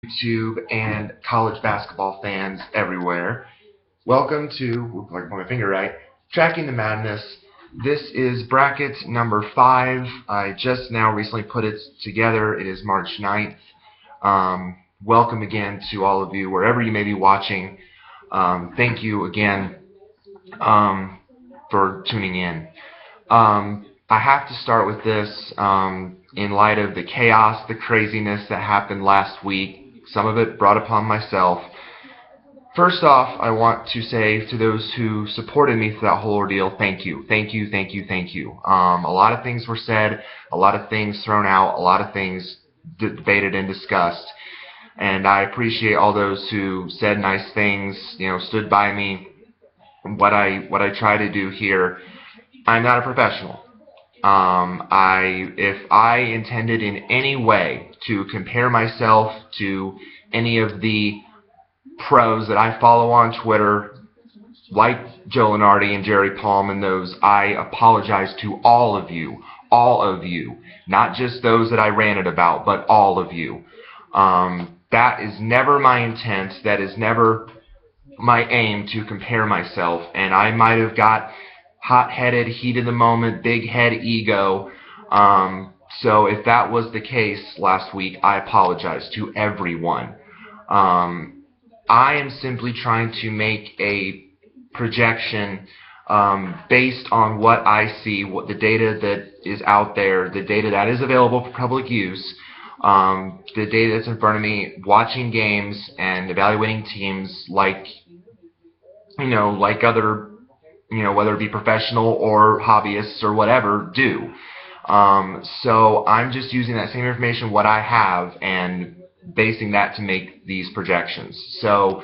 YouTube and college basketball fans everywhere. Welcome to, if I can point my finger right, Tracking the Madness. This is bracket number 5. I just now recently put it together. It is March 9th. Welcome again to all of you, wherever you may be watching. Thank you again for tuning in. I have to start with this in light of the chaos, the craziness that happened last week. Some of it brought upon myself. First off, I want to say to those who supported me through that whole ordeal, thank you, thank you, thank you, thank you. A lot of things were said, a lot of things thrown out, a lot of things debated and discussed, and I appreciate all those who said nice things, stood by me. What I try to do here, I'm not a professional. If I intended in any way to compare myself to any of the pros that I follow on Twitter, like Joe Lenardi and Jerry Palm and those, I apologize to all of you, not just those that I ranted about, but all of you. That is never my intent. That is never my aim to compare myself, and I might have got hot-headed, heat of the moment, big head ego. So if that was the case last week, I apologize to everyone. I am simply trying to make a projection based on what I see, what the data that is out there, the data that is available for public use, the data that's in front of me, watching games and evaluating teams like other, whether it be professional or hobbyists or whatever, do. So I'm just using that same information, what I have, and basing that to make these projections. So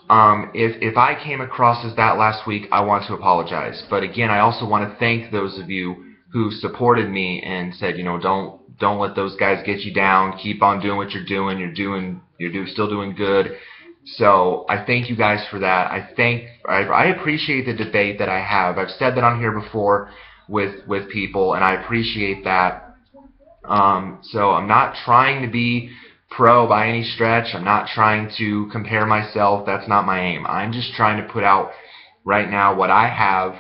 if I came across as that last week, I want to apologize. But again, I also want to thank those of you who supported me and said, don't let those guys get you down. Keep on doing what you're doing. You're still doing good. So I thank you guys for that. I appreciate the debate that I have. I've said that on here before with people, and I appreciate that. So I'm not trying to be pro by any stretch. I'm not trying to compare myself. That's not my aim. I'm just trying to put out right now what I have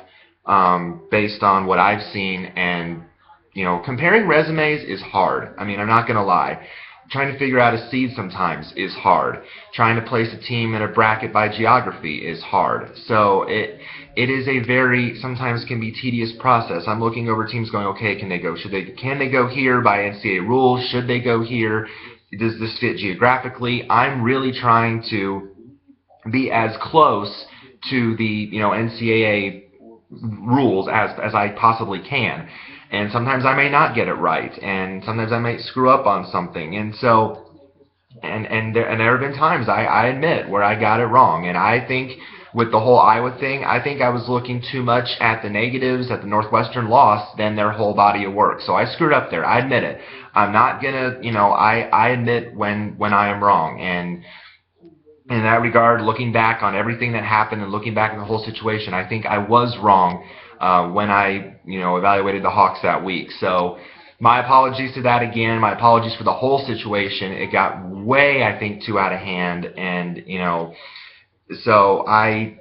based on what I've seen. And comparing resumes is hard. I mean, I'm not going to lie. Trying to figure out a seed sometimes is hard. Trying to place a team in a bracket by geography is hard. So it is a very, sometimes can be tedious process. I'm looking over teams going, okay, can they go here by NCAA rules? Should they go here? Does this fit geographically? I'm really trying to be as close to the NCAA rules as I possibly can. And sometimes I may not get it right, and sometimes I might screw up on something. And so, and there have been times I admit where I got it wrong. And I think with the whole Iowa thing, I think I was looking too much at the negatives, at the Northwestern loss, than their whole body of work. So I screwed up there. I admit it. I'm not gonna, I admit when I am wrong. And in that regard, looking back on everything that happened and looking back at the whole situation, I think I was wrong when I, evaluated the Hawks that week. So my apologies to that again. My apologies for the whole situation. It got way, I think, too out of hand, and so I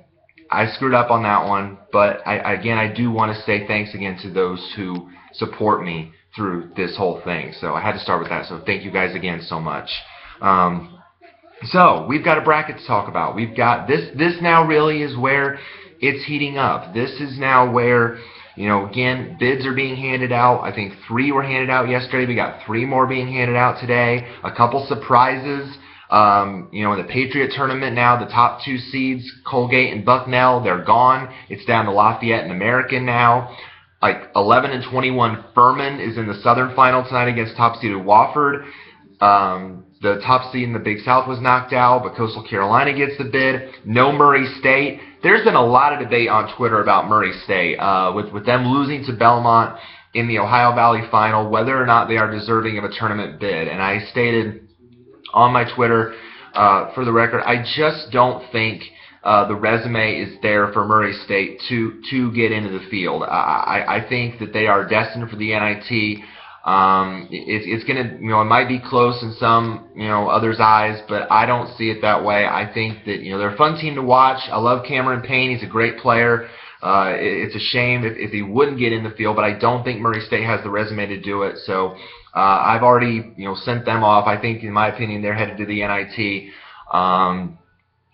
screwed up on that one. But I do want to say thanks again to those who support me through this whole thing. So I had to start with that. So thank you guys again so much. So we've got a bracket to talk about. We've got this now really is where it's heating up. This is now where, again, bids are being handed out. I think 3 were handed out yesterday. We got 3 more being handed out today. A couple surprises. In the Patriot tournament now, the top 2 seeds, Colgate and Bucknell, they're gone. It's down to Lafayette and American now. Like 11 and 21, Furman is in the Southern Final tonight against top seeded Wofford. The top seed in the Big South was knocked out, but Coastal Carolina gets the bid. No Murray State. There's been a lot of debate on Twitter about Murray State, with them losing to Belmont in the Ohio Valley Final, whether or not they are deserving of a tournament bid. And I stated on my Twitter, for the record, I just don't think the resume is there for Murray State to get into the field. I think that they are destined for the NIT. It's gonna, it might be close in some, others' eyes, but I don't see it that way. I think that, they're a fun team to watch. I love Cameron Payne. He's a great player. It's a shame if he wouldn't get in the field, but I don't think Murray State has the resume to do it. So I've already, sent them off. I think, in my opinion, they're headed to the NIT.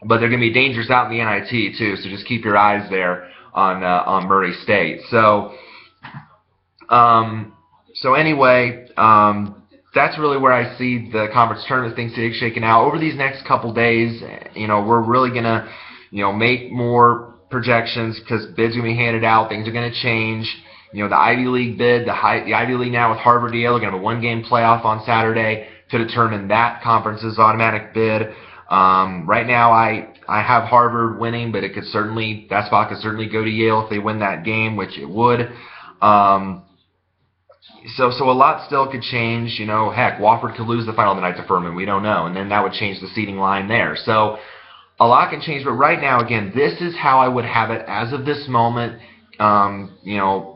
But they're going to be dangerous out in the NIT too. So just keep your eyes there on Murray State. So. So anyway, that's really where I see the conference tournament things shaking out. Over these next couple days, we're really gonna, make more projections because bids are gonna be handed out. Things are gonna change. The Ivy League bid, the Ivy League now with Harvard, Yale, are gonna have a one-game playoff on Saturday to determine that conference's automatic bid. Right now, I have Harvard winning, but that spot could certainly go to Yale if they win that game, which it would. So a lot still could change. Heck, Wofford could lose the final the night to Furman. We don't know, and then that would change the seeding line there. So a lot can change, but right now, again, this is how I would have it as of this moment.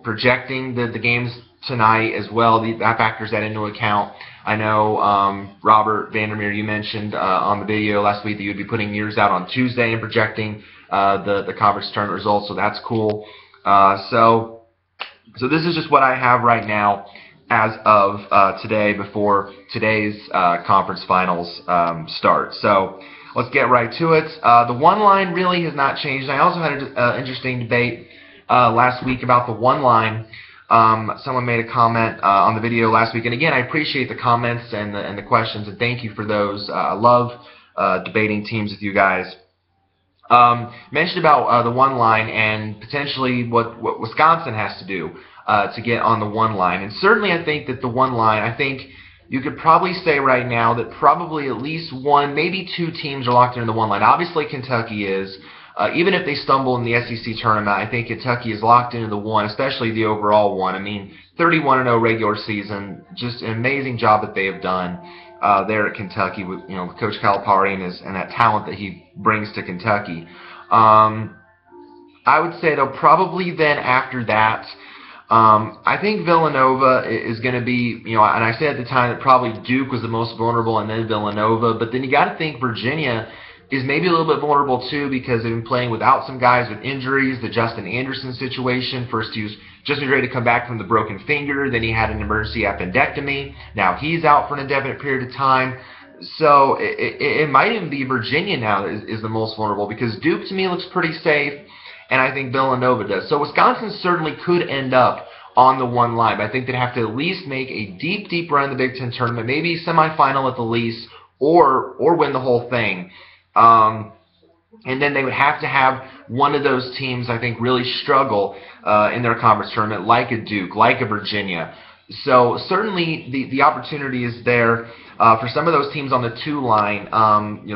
Projecting the games tonight as well. That factors that into account. I know Robert Vandermeer, you mentioned on the video last week that you'd be putting yours out on Tuesday and projecting the conference tournament results. So that's cool. So this is just what I have right now as of today before today's conference finals start. So let's get right to it. The one line really has not changed. I also had an interesting debate last week about the one line. Someone made a comment on the video last week, and again, I appreciate the comments and the questions, and thank you for those. I love debating teams with you guys. Mentioned about the one line and potentially what Wisconsin has to do to get on the one line. And certainly I think that the one line, I think you could probably say right now that probably at least one, maybe two teams are locked into the one line. Obviously Kentucky is. Even if they stumble in the SEC tournament, I think Kentucky is locked into the one, especially the overall one. I mean, 31-0 regular season, just an amazing job that they have done there at Kentucky with Coach Calipari and that talent that he brings to Kentucky. I would say though probably then after that, I think Villanova is going to be, and I said at the time that probably Duke was the most vulnerable and then Villanova, but then you got to think Virginia is maybe a little bit vulnerable too because they've been playing without some guys with injuries. The Justin Anderson situation, first he was just ready to come back from the broken finger, then he had an emergency appendectomy. Now he's out for an indefinite period of time. So it might even be Virginia now that is the most vulnerable because Duke to me looks pretty safe, and I think Villanova does. So Wisconsin certainly could end up on the one line, but I think they'd have to at least make a deep run in the Big Ten tournament, maybe semifinal at the least, or win the whole thing. And then they would have to have one of those teams, I think, really struggle in their conference tournament, like a Duke, like a Virginia. So certainly the opportunity is there for some of those teams on the two line.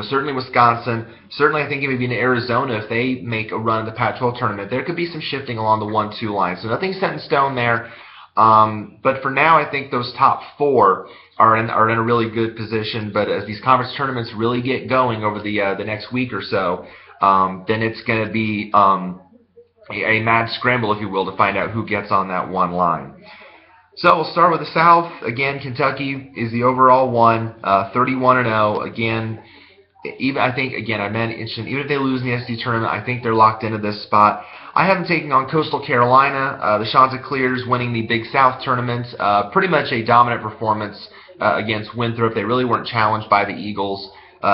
Certainly Wisconsin. Certainly I think maybe in Arizona, if they make a run in the Pac-12 tournament, there could be some shifting along the 1-2 line. So nothing's set in stone there. But for now, I think those top four are in a really good position. But as these conference tournaments really get going over the next week or so, then it's going to be a mad scramble, if you will, to find out who gets on that one line. So we'll start with the South. Again, Kentucky is the overall one, 31-0. Again, I mentioned even if they lose in the SEC tournament, I think they're locked into this spot. I have them taking on Coastal Carolina. The Chanticleers winning the Big South tournament. Pretty much a dominant performance against Winthrop. They really weren't challenged by the Eagles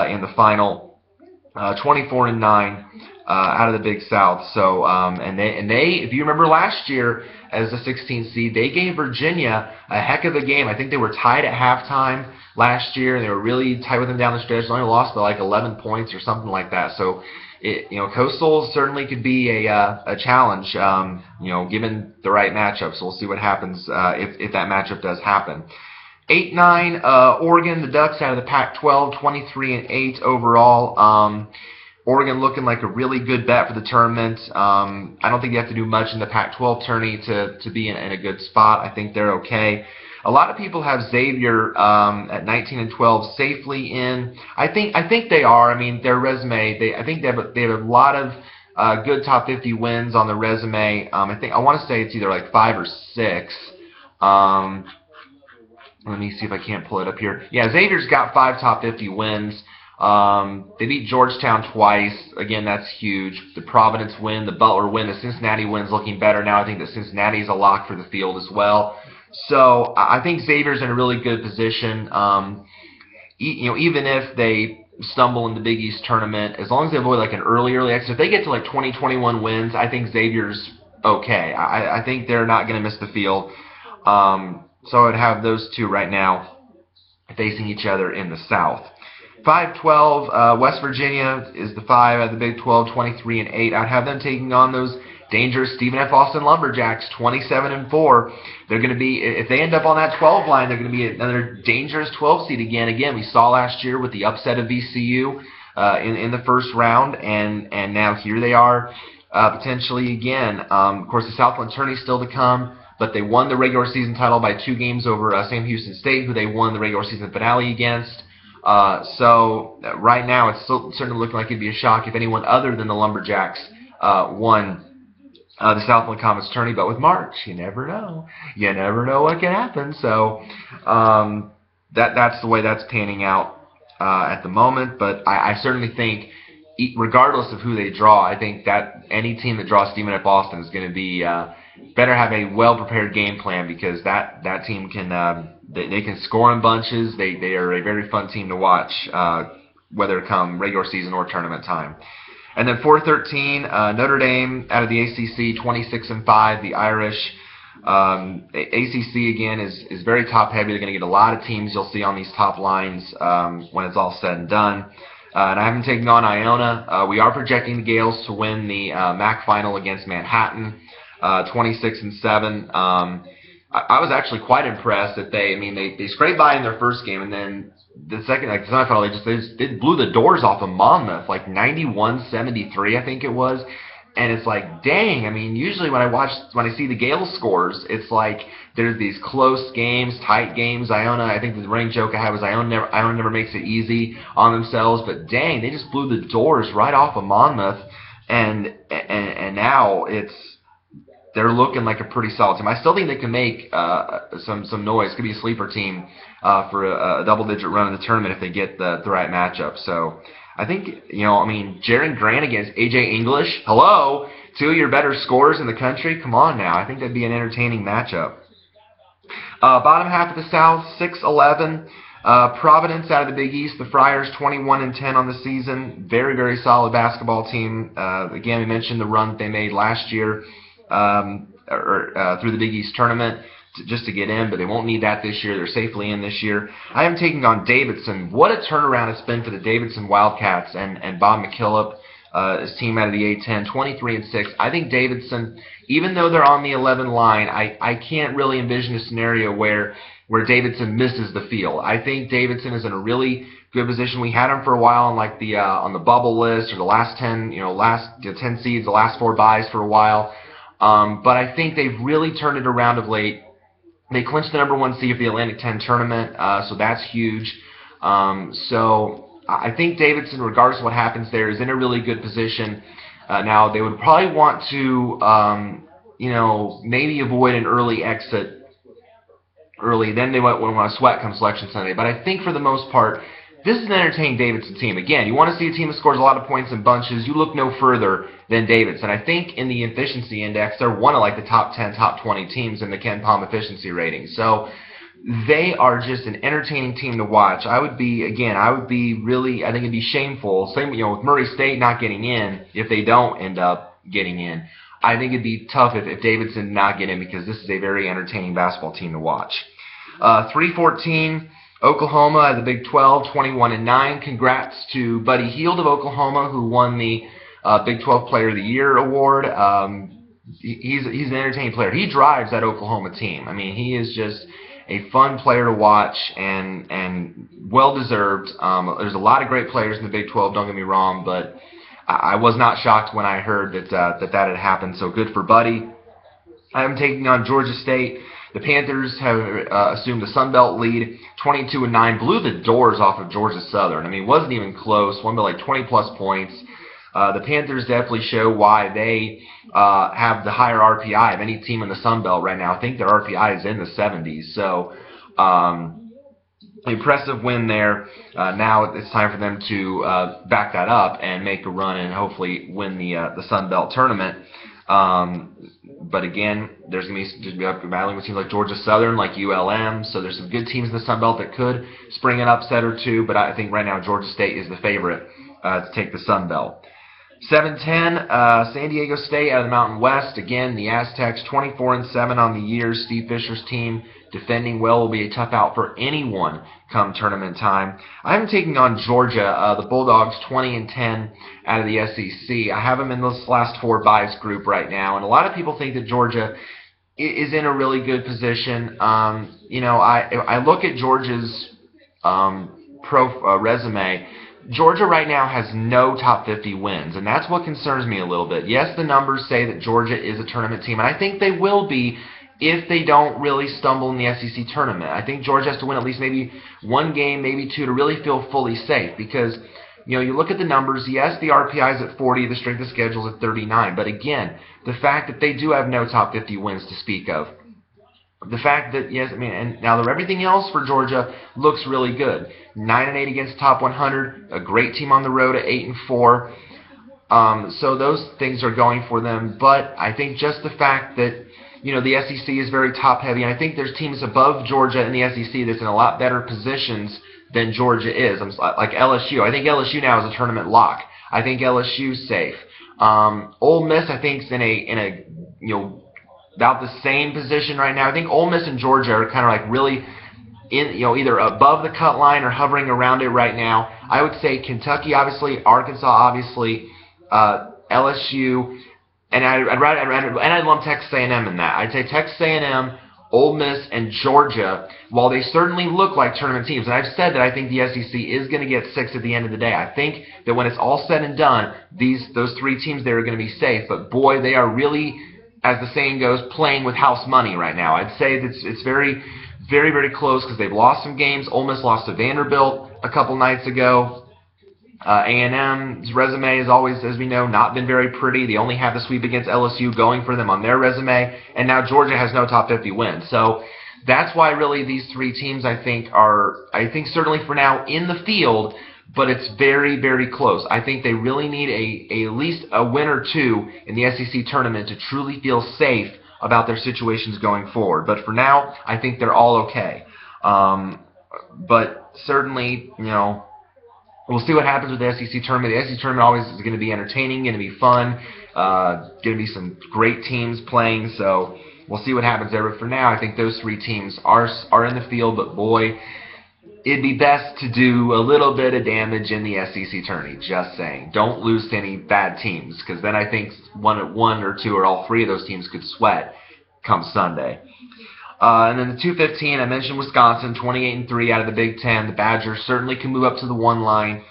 in the final. 24-9 out of the Big South. So and they, if you remember last year as a 16th seed, they gave Virginia a heck of a game. I think they were tied at halftime last year, and they were really tight with them down the stretch. They only lost by like 11 points or something like that. So Coastal certainly could be a challenge, given the right matchup. So we'll see what happens if that matchup does happen. 8-9, Oregon, the Ducks out of the Pac-12, 23-8 overall. Oregon looking like a really good bet for the tournament. I don't think you have to do much in the Pac-12 tourney to be in a good spot. I think they're okay. A lot of people have Xavier at 19-12 safely in. I think they are. I mean, their resume. I think they have a lot of good top 50 wins on the resume. I want to say it's either like 5 or 6. Let me see if I can't pull it up here. Yeah, Xavier's got 5 top 50 wins. They beat Georgetown twice. Again, that's huge. The Providence win, the Butler win, the Cincinnati win's looking better now. I think that Cincinnati's a lock for the field as well. So I think Xavier's in a really good position. Even if they stumble in the Big East tournament, as long as they avoid like an early exit, if they get to like 20, 21 wins, I think Xavier's okay. I think they're not going to miss the field. So I would have those two right now facing each other in the South. 5-12, West Virginia is the 5 out of the Big 12, 23-8. I'd have them taking on those dangerous Stephen F. Austin Lumberjacks, 27-4. They're going to be, if they end up on that 12 line, they're going to be another dangerous 12 seed again. Again, we saw last year with the upset of VCU in the first round, and now here they are potentially again. Of course, the Southland tourney still to come, but they won the regular season title by 2 games over Sam Houston State, who they won the regular season finale against. So right now, it's still certainly looking like it'd be a shock if anyone other than the Lumberjacks won the Southland Conference tourney. But with March, you never know. You never know what can happen. So that's the way that's panning out at the moment. But I certainly think, regardless of who they draw, I think that any team that draws Stephen F. Austin is going to be better have a well-prepared game plan, because that team can they can score in bunches. They are a very fun team to watch, whether it come regular season or tournament time. And then 4-13, Notre Dame out of the ACC, 26-5. The Irish ACC again is very top heavy. They're going to get a lot of teams you'll see on these top lines when it's all said and done. And I haven't taken on Iona. We are projecting the Gales to win the MAC final against Manhattan, 26-7. I was actually quite impressed that they scraped by in their first game, and then the second, like the semifinal, they blew the doors off of Monmouth, like 91-73, I think it was. And it's like, dang, I mean, usually when I see the Gales scores, it's like there's these close games, tight games. Iona, I think the running joke I had was Iona never makes it easy on themselves, but dang, they just blew the doors right off of Monmouth, and now they're looking like a pretty solid team. I still think they can make some noise. Could be a sleeper team for a double-digit run in the tournament if they get the right matchup. So I think, Jaron Grant against A.J. English, hello, 2 of your better scorers in the country. Come on now. I think that'd be an entertaining matchup. Bottom half of the South, 6-11. Providence out of the Big East, the Friars 21-10 on the season. Very, very solid basketball team. Again, we mentioned the run that they made last year through the Big East tournament just to get in, but they won't need that this year. They're safely in this year. I am taking on Davidson. What a turnaround it's been for the Davidson Wildcats and Bob McKillop, his team out of the A10, 23-6. I think Davidson, even though they're on the 11 line, I can't really envision a scenario where Davidson misses the field. I think Davidson is in a really good position. We had them for a while on on the bubble list, or the last 10 10 seeds, the last 4 buys for a while. But I think they've really turned it around of late. They clinched the number 1 seed of the Atlantic 10 tournament, so that's huge. So I think Davidson, regardless of what happens there, is in a really good position. Now, they would probably want to, maybe avoid an early exit early. Then they might want to sweat come Selection Sunday. But I think for the most part, this is an entertaining Davidson team. Again, you want to see a team that scores a lot of points in bunches. You look no further than Davidson. I think in the efficiency index, they're one of like the top 10, top 20 teams in the Ken Palm efficiency rating. So they are just an entertaining team to watch. I think it'd be shameful. Same, with Murray State not getting in, if they don't end up getting in. I think it'd be tough if Davidson did not get in, because this is a very entertaining basketball team to watch. 3-14. Oklahoma at the Big 12, 21-9. Congrats to Buddy Hield of Oklahoma, who won the Big 12 Player of the Year award. He's an entertaining player. He drives that Oklahoma team. I mean, he is just a fun player to watch, and well-deserved. There's a lot of great players in the Big 12, don't get me wrong, but I was not shocked when I heard that had happened, so good for Buddy. I'm taking on Georgia State. The Panthers have assumed a Sun Belt lead, 22-9, blew the doors off of Georgia Southern. I mean, it wasn't even close, won by like 20-plus points. The Panthers definitely show why they have the higher RPI of any team in the Sun Belt right now. I think their RPI is in the 70s. So Impressive win there. Now it's time for them to back that up and make a run and hopefully win the Sun Belt tournament. But again, there's going to be battling with teams like Georgia Southern, like ULM. So there's some good teams in the Sun Belt that could spring an upset or two. But I think right now Georgia State is the favorite to take the Sun Belt. 7-10, San Diego State out of the Mountain West. Again, the Aztecs 24-7 on the year. Steve Fisher's team defending well will be a tough out for anyone come tournament time. I'm taking on Georgia, the Bulldogs 20-10 out of the SEC. I have them in this last four byes group right now, and a lot of people think that Georgia is in a really good position. I look at Georgia's resume. Georgia right now has no top 50 wins, and that's what concerns me a little bit. Yes, the numbers say that Georgia is a tournament team, and I think they will be if they don't really stumble in the SEC tournament. I think Georgia has to win at least maybe one game, maybe two, to really feel fully safe because, you look at the numbers. Yes, the RPI is at 40, the strength of schedule is at 39, but again, the fact that they do have no top 50 wins to speak of. The fact that, and now everything else for Georgia looks really good. 9-8 against top 100, a great team on the road at 8-4. So those things are going for them. But I think just the fact that, the SEC is very top heavy, and I think there's teams above Georgia in the SEC that's in a lot better positions than Georgia is. Like LSU. I think LSU now is a tournament lock. I think LSU's safe. Ole Miss, I think, is in a about the same position right now. I think Ole Miss and Georgia are kind of like really in, either above the cut line or hovering around it right now. I would say Kentucky, obviously, Arkansas, obviously, LSU, and I'd lump Texas A&M in that. I'd say Texas A&M, Ole Miss, and Georgia, while they certainly look like tournament teams, and I've said that I think the SEC is going to get 6 at the end of the day. I think that when it's all said and done, those three teams there are going to be safe. But boy, they are really, as the saying goes, playing with house money right now. I'd say that it's very, very, very close because they've lost some games. Ole Miss lost to Vanderbilt a couple nights ago. A&M's resume is always, as we know, not been very pretty. They only have the sweep against LSU going for them on their resume, and now Georgia has no top 50 wins. So that's why really these three teams I think certainly for now in the field, but it's very, very close. I think they really need at least a win or two in the SEC tournament to truly feel safe about their situations going forward. But for now, I think they're all okay. But certainly, we'll see what happens with the SEC tournament. The SEC tournament always is going to be entertaining, going to be fun, going to be some great teams playing. So we'll see what happens there. But for now, I think those three teams are in the field. But boy, it'd be best to do a little bit of damage in the SEC tourney, just saying. Don't lose to any bad teams, because then I think one or two or all three of those teams could sweat come Sunday. And then the 2-15, I mentioned Wisconsin, 28-3 out of the Big Ten. The Badgers certainly can move up to the one line,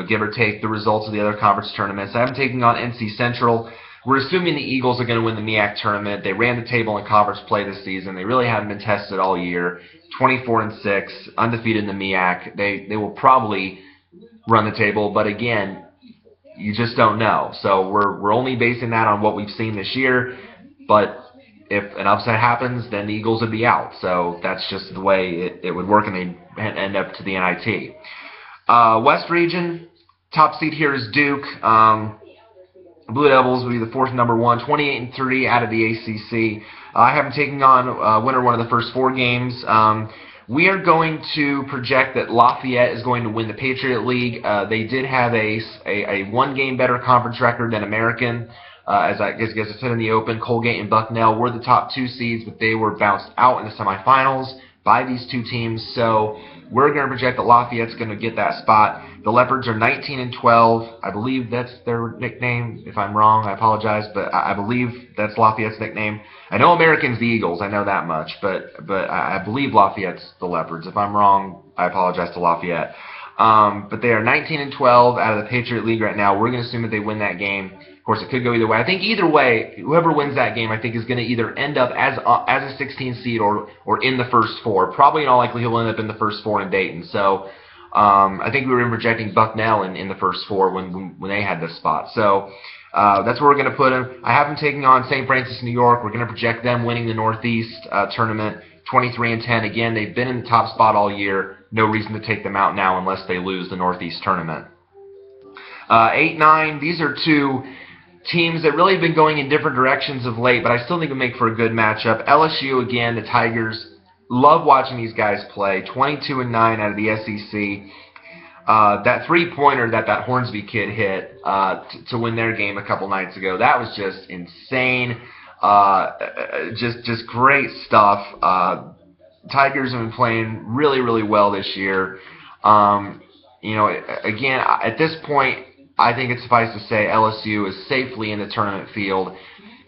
give or take the results of the other conference tournaments. I have them taking on NC Central. We're assuming the Eagles are going to win the MEAC tournament. They ran the table in conference play this season. They really haven't been tested all year. 24-6, undefeated in the MEAC. They will probably run the table, but again, you just don't know. So we're only basing that on what we've seen this year. But if an upset happens, then the Eagles would be out. So that's just the way it would work, and they'd end up to the NIT. West region, top seed here is Duke. Blue Devils will be the fourth number one, 28-3 out of the ACC. I have them taking on winner one of the first four games. We are going to project that Lafayette is going to win the Patriot League. They did have a one-game better conference record than American. As I said in the Open, Colgate and Bucknell were the top two seeds, but they were bounced out in the semifinals by these two teams. So we're going to project that Lafayette's going to get that spot. The Leopards are 19-12. I believe that's their nickname. If I'm wrong, I apologize, but I believe that's Lafayette's nickname. I know American's the Eagles. I know that much, but I believe Lafayette's the Leopards. If I'm wrong, I apologize to Lafayette. But they are 19-12 out of the Patriot League right now. We're going to assume that they win that game. Of course, it could go either way. I think either way, whoever wins that game, I think, is going to either end up as a 16 seed or in the first four. Probably in all likelihood, he'll end up in the first four in Dayton. So I think we were projecting Bucknell in the first four when they had this spot. So that's where we're going to put him. I have him taking on St. Francis, New York. We're going to project them winning the Northeast tournament, 23-10. Again, they've been in the top spot all year. No reason to take them out now unless they lose the Northeast tournament. 8-9. These are two teams that really have been going in different directions of late, but I still think it would make for a good matchup. LSU again. The Tigers. Love watching these guys play. 22-9 out of the SEC. That three-pointer that Hornsby kid hit to win their game a couple nights ago, that was just insane. Just great stuff. Tigers have been playing really, really well this year. Again, at this point, I think it's suffice to say LSU is safely in the tournament field.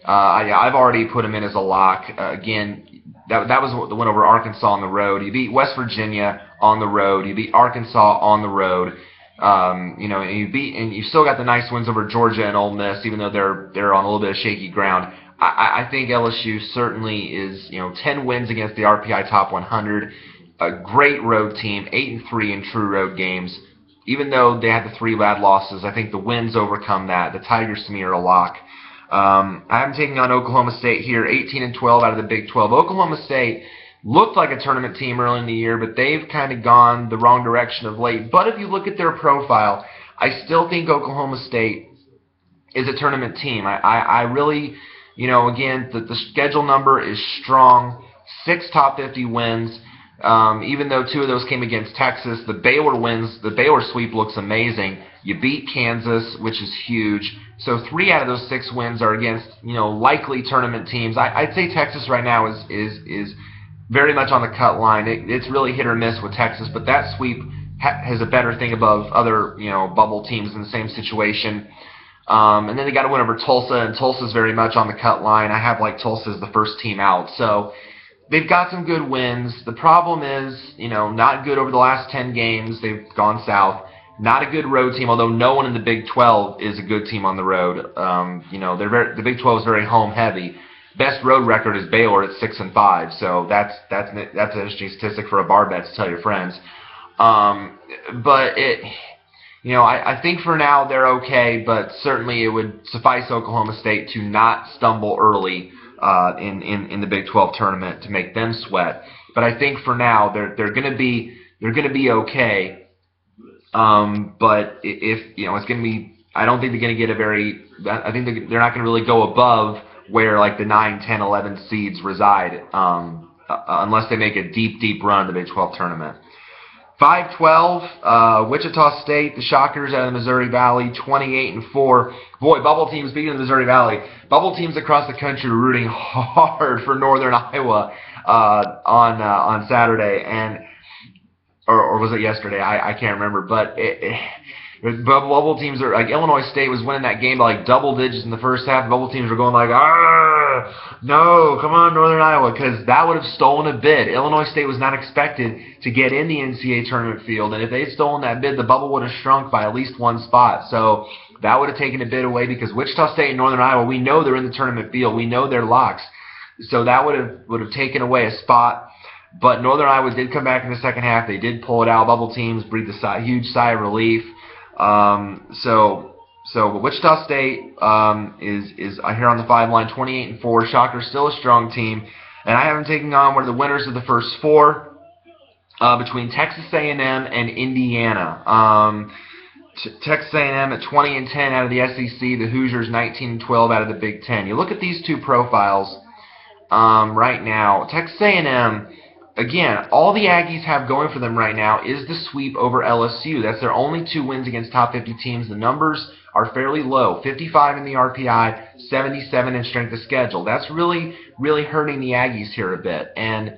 I've already put them in as a lock. Again, that was the win over Arkansas on the road. You beat West Virginia on the road. You beat Arkansas on the road. And you still got the nice wins over Georgia and Ole Miss, even though they're on a little bit of shaky ground. I think LSU certainly is 10 wins against the RPI Top 100. A great road team, 8-3 in true road games. Even though they had the 3 bad losses, I think the wins overcome that. The Tigers to me are a lock. I'm taking on Oklahoma State here, 18-12 out of the Big 12. Oklahoma State looked like a tournament team early in the year, but they've kind of gone the wrong direction of late. But if you look at their profile, I still think Oklahoma State is a tournament team. I really, again, the schedule number is strong. 6 top 50 wins. Even though 2 of those came against Texas, the Baylor sweep looks amazing. You beat Kansas, which is huge. So 3 out of those 6 wins are against, likely tournament teams. I'd say Texas right now is very much on the cut line. It's really hit or miss with Texas, but that sweep has a better thing above other, bubble teams in the same situation. And then they got to win over Tulsa, and Tulsa's very much on the cut line. I have Tulsa as the first team out. So they've got some good wins. The problem is, not good over the last 10 games. They've gone south. Not a good road team, although no one in the Big 12 is a good team on the road. The Big 12 is very home heavy. Best road record is Baylor at 6-5. So that's an interesting statistic for a bar bet to tell your friends. But I think for now they're okay. But certainly it would suffice Oklahoma State to not stumble early in the Big 12 tournament to make them sweat. But I think for now they're going to be okay. But if it's going to be, I don't think they're going to get I think they're not going to really go above where the 9, 10, 11 seeds reside, unless they make a deep run in the Big 12 tournament. 5-12, Wichita State, the Shockers out of the Missouri Valley, 28-4. Boy, bubble teams, speaking of the Missouri Valley, bubble teams across the country were rooting hard for Northern Iowa on Saturday, or was it yesterday? I can't remember, but bubble teams are Illinois State was winning that game by double digits in the first half. Bubble teams were going no, come on, Northern Iowa, because that would have stolen a bid. Illinois State was not expected to get in the NCAA tournament field, and if they had stolen that bid, the bubble would have shrunk by at least 1 spot. So that would have taken a bid away, because Wichita State and Northern Iowa, we know they're in the tournament field. We know they're locks. So that would have taken away a spot. But Northern Iowa did come back in the second half. They did pull it out. Bubble teams breathed a huge sigh of relief. So Wichita State is here on the 5 line, 28-4. Shocker, still a strong team, and I have them taking on one of the winners of the first 4 between Texas A&M and Indiana. Texas A&M at 20-10 out of the SEC. The Hoosiers 19-12 out of the Big 10. You look at these 2 profiles right now. Texas A&M. Again, all the Aggies have going for them right now is the sweep over LSU. That's their only 2 wins against top 50 teams. The numbers are fairly low, 55 in the RPI, 77 in strength of schedule. That's really, really hurting the Aggies here a bit. And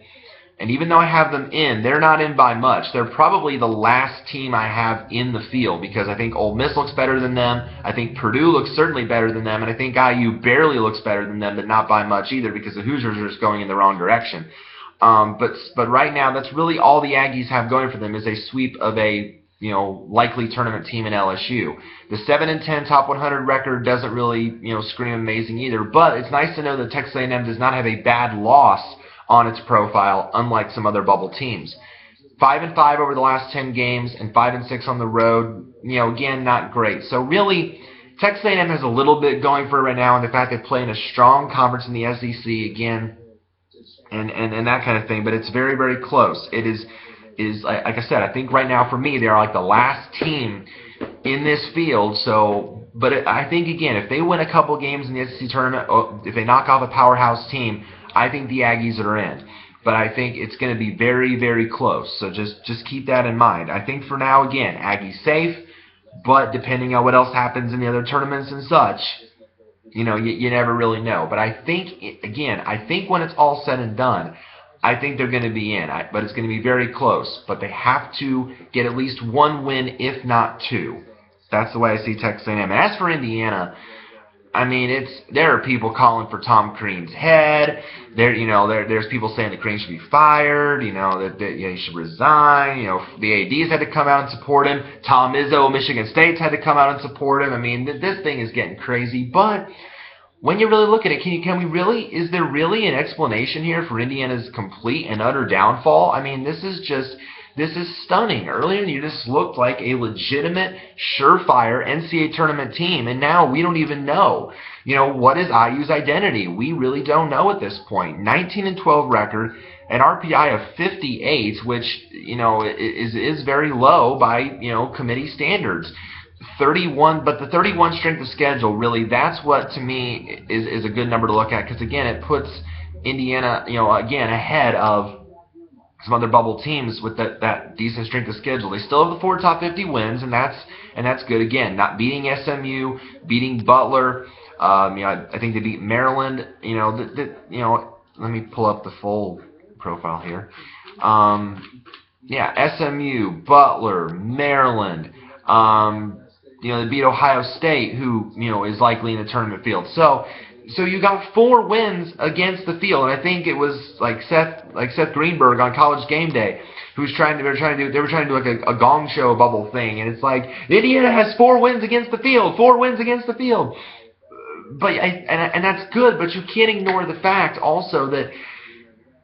even though I have them in, they're not in by much. They're probably the last team I have in the field, because I think Ole Miss looks better than them. I think Purdue looks certainly better than them. And I think IU barely looks better than them, but not by much either, because the Hoosiers are just going in the wrong direction. But right now, that's really all the Aggies have going for them is a sweep of a likely tournament team in LSU. The 7-10 top 100 record doesn't really scream amazing either. But it's nice to know that Texas A&M does not have a bad loss on its profile, unlike some other bubble teams. 5-5 over the last 10 games and 5-6 on the road. Again, not great. So really, Texas A&M has a little bit going for it right now, and the fact they play in a strong conference in the SEC again. and that kind of thing. But it's very, very close. It is like I said, I think right now for me, they're like the last team in this field. So, but I think again, if they win a couple games in the SEC tournament, if they knock off a powerhouse team, I think the Aggies are in. But I think it's going to be very, very close. So just keep that in mind. I think for now, again, Aggies safe, but depending on what else happens in the other tournaments and such, you never really know. But I think, again, I think when it's all said and done, I think they're going to be in. But it's going to be very close. But they have to get at least one win, if not two. That's the way I see Texas A&M. And as for Indiana, I mean, there are people calling for Tom Crean's head. There's people saying that Crean should be fired. That he should resign. The ADs had to come out and support him. Tom Izzo, Michigan State's had to come out and support him. I mean, this thing is getting crazy. But when you really look at it, is there really an explanation here for Indiana's complete and utter downfall? I mean, this is stunning. Earlier, you just looked like a legitimate, surefire NCAA tournament team, and now we don't even know. What is IU's identity? We really don't know at this point. 19-12 record, an RPI of 58, which is very low by committee standards. 31, but the 31 strength of schedule, really, that's what to me is a good number to look at, because again, it puts Indiana, ahead of some other bubble teams with that decent strength of schedule. They still have the 4 top 50 wins, and that's good. Again, not beating SMU, beating Butler. I think they beat Maryland. Let me pull up the full profile here. SMU, Butler, Maryland. They beat Ohio State, who is likely in the tournament field. So you got 4 wins against the field, and I think it was like Seth Greenberg on College Game Day, who was they were trying to do like a gong show bubble thing, and it's like Indiana has 4 wins against the field, 4 wins against the field. But and that's good, but you can't ignore the fact also that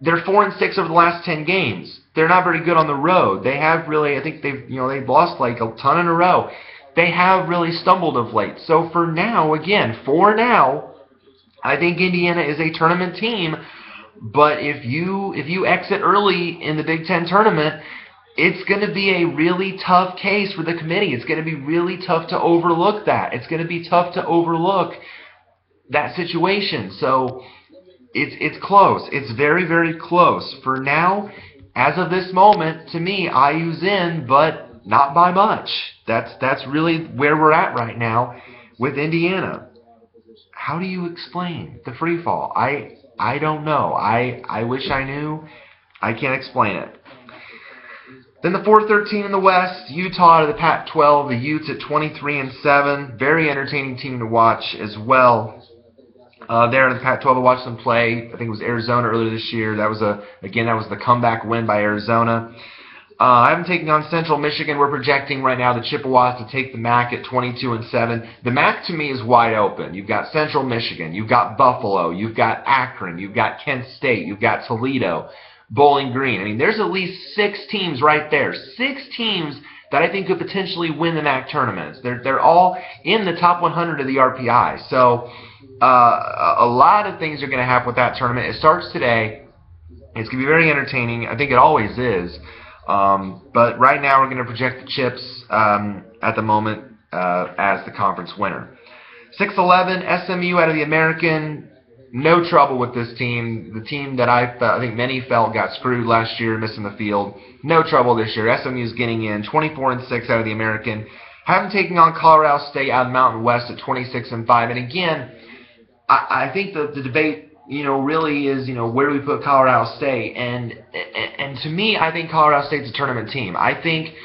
they're 4-6 over the last 10 games. They're not very good on the road. They have really, I think they've lost like a ton in a row. They have really stumbled of late. So for now, I think Indiana is a tournament team, but if you exit early in the Big Ten tournament, it's going to be a really tough case for the committee. It's going to be really tough to overlook that. It's going to be tough to overlook that situation. So it's close. It's very, very close. For now, as of this moment, to me, IU's in, but not by much. That's really where we're at right now with Indiana. How do you explain the free fall? I don't know. I wish I knew. I can't explain it. Then the 4-13 in the West, Utah out of the Pac-12, the Utes at 23-7. Very entertaining team to watch as well. There in the Pac-12, I watched them play. I think it was Arizona earlier this year. That was the comeback win by Arizona. I haven't taken on Central Michigan. We're projecting right now the Chippewas to take the MAC at 22-7. The MAC to me is wide open. You've got Central Michigan, you've got Buffalo, you've got Akron, you've got Kent State, you've got Toledo, Bowling Green. I mean, there's at least 6 teams right there. 6 teams that I think could potentially win the MAC tournaments. They're all in the top 100 of the RPI. So a lot of things are going to happen with that tournament. It starts today. It's going to be very entertaining. I think it always is. But right now we're going to project the Chips at the moment as the conference winner. 6-11, SMU out of the American. No trouble with this team. The team that I think many felt got screwed last year, missing the field. No trouble this year. SMU's getting in 24-6 out of the American. Haven't taken on Colorado State out of Mountain West at 26-5. And again, I think the debate really is, where do we put Colorado State? And to me, I think Colorado State's a tournament team. I think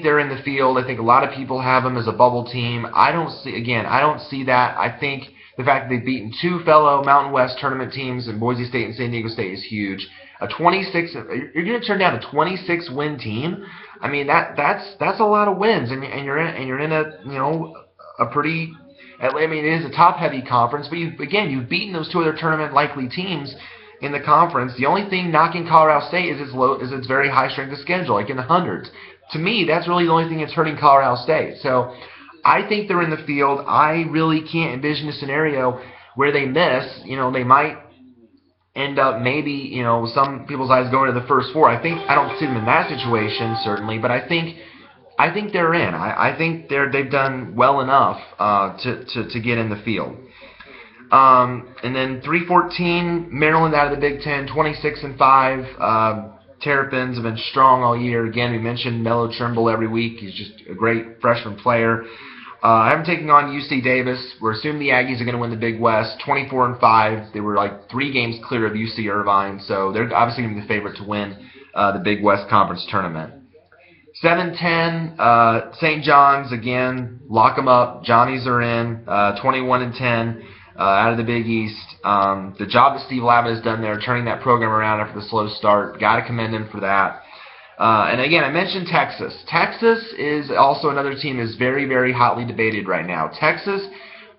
they're in the field. I think a lot of people have them as a bubble team. I don't see that. I think the fact that they've beaten 2 fellow Mountain West tournament teams in Boise State and San Diego State is huge. You're going to turn down a 26-win team. I mean, that's a lot of wins, and you're in a pretty. I mean, it is a top-heavy conference, but you've beaten those 2 other tournament-likely teams in the conference. The only thing knocking Colorado State is its very high strength of schedule, like in the hundreds. To me, that's really the only thing that's hurting Colorado State. So I think they're in the field. I really can't envision a scenario where they miss. They might end up maybe, some people's eyes going to the first four. I don't see them in that situation certainly, but I think they're in. I think they've done well enough to get in the field. And then 3-14, Maryland out of the Big Ten, 26-5. Terrapins have been strong all year. Again, we mentioned Melo Trimble every week. He's just a great freshman player. I'm taking on UC Davis. We're assuming the Aggies are going to win the Big West, 24-5. They were like 3 games clear of UC Irvine, so they're obviously going to be the favorite to win the Big West Conference tournament. 7-10, St. John's again, lock them up. Johnnies are in, 21-10. Out of the Big East. The job that Steve Lavin has done there, turning that program around after the slow start, got to commend him for that. And again, I mentioned Texas. Texas is also another team that's very, very hotly debated right now. Texas,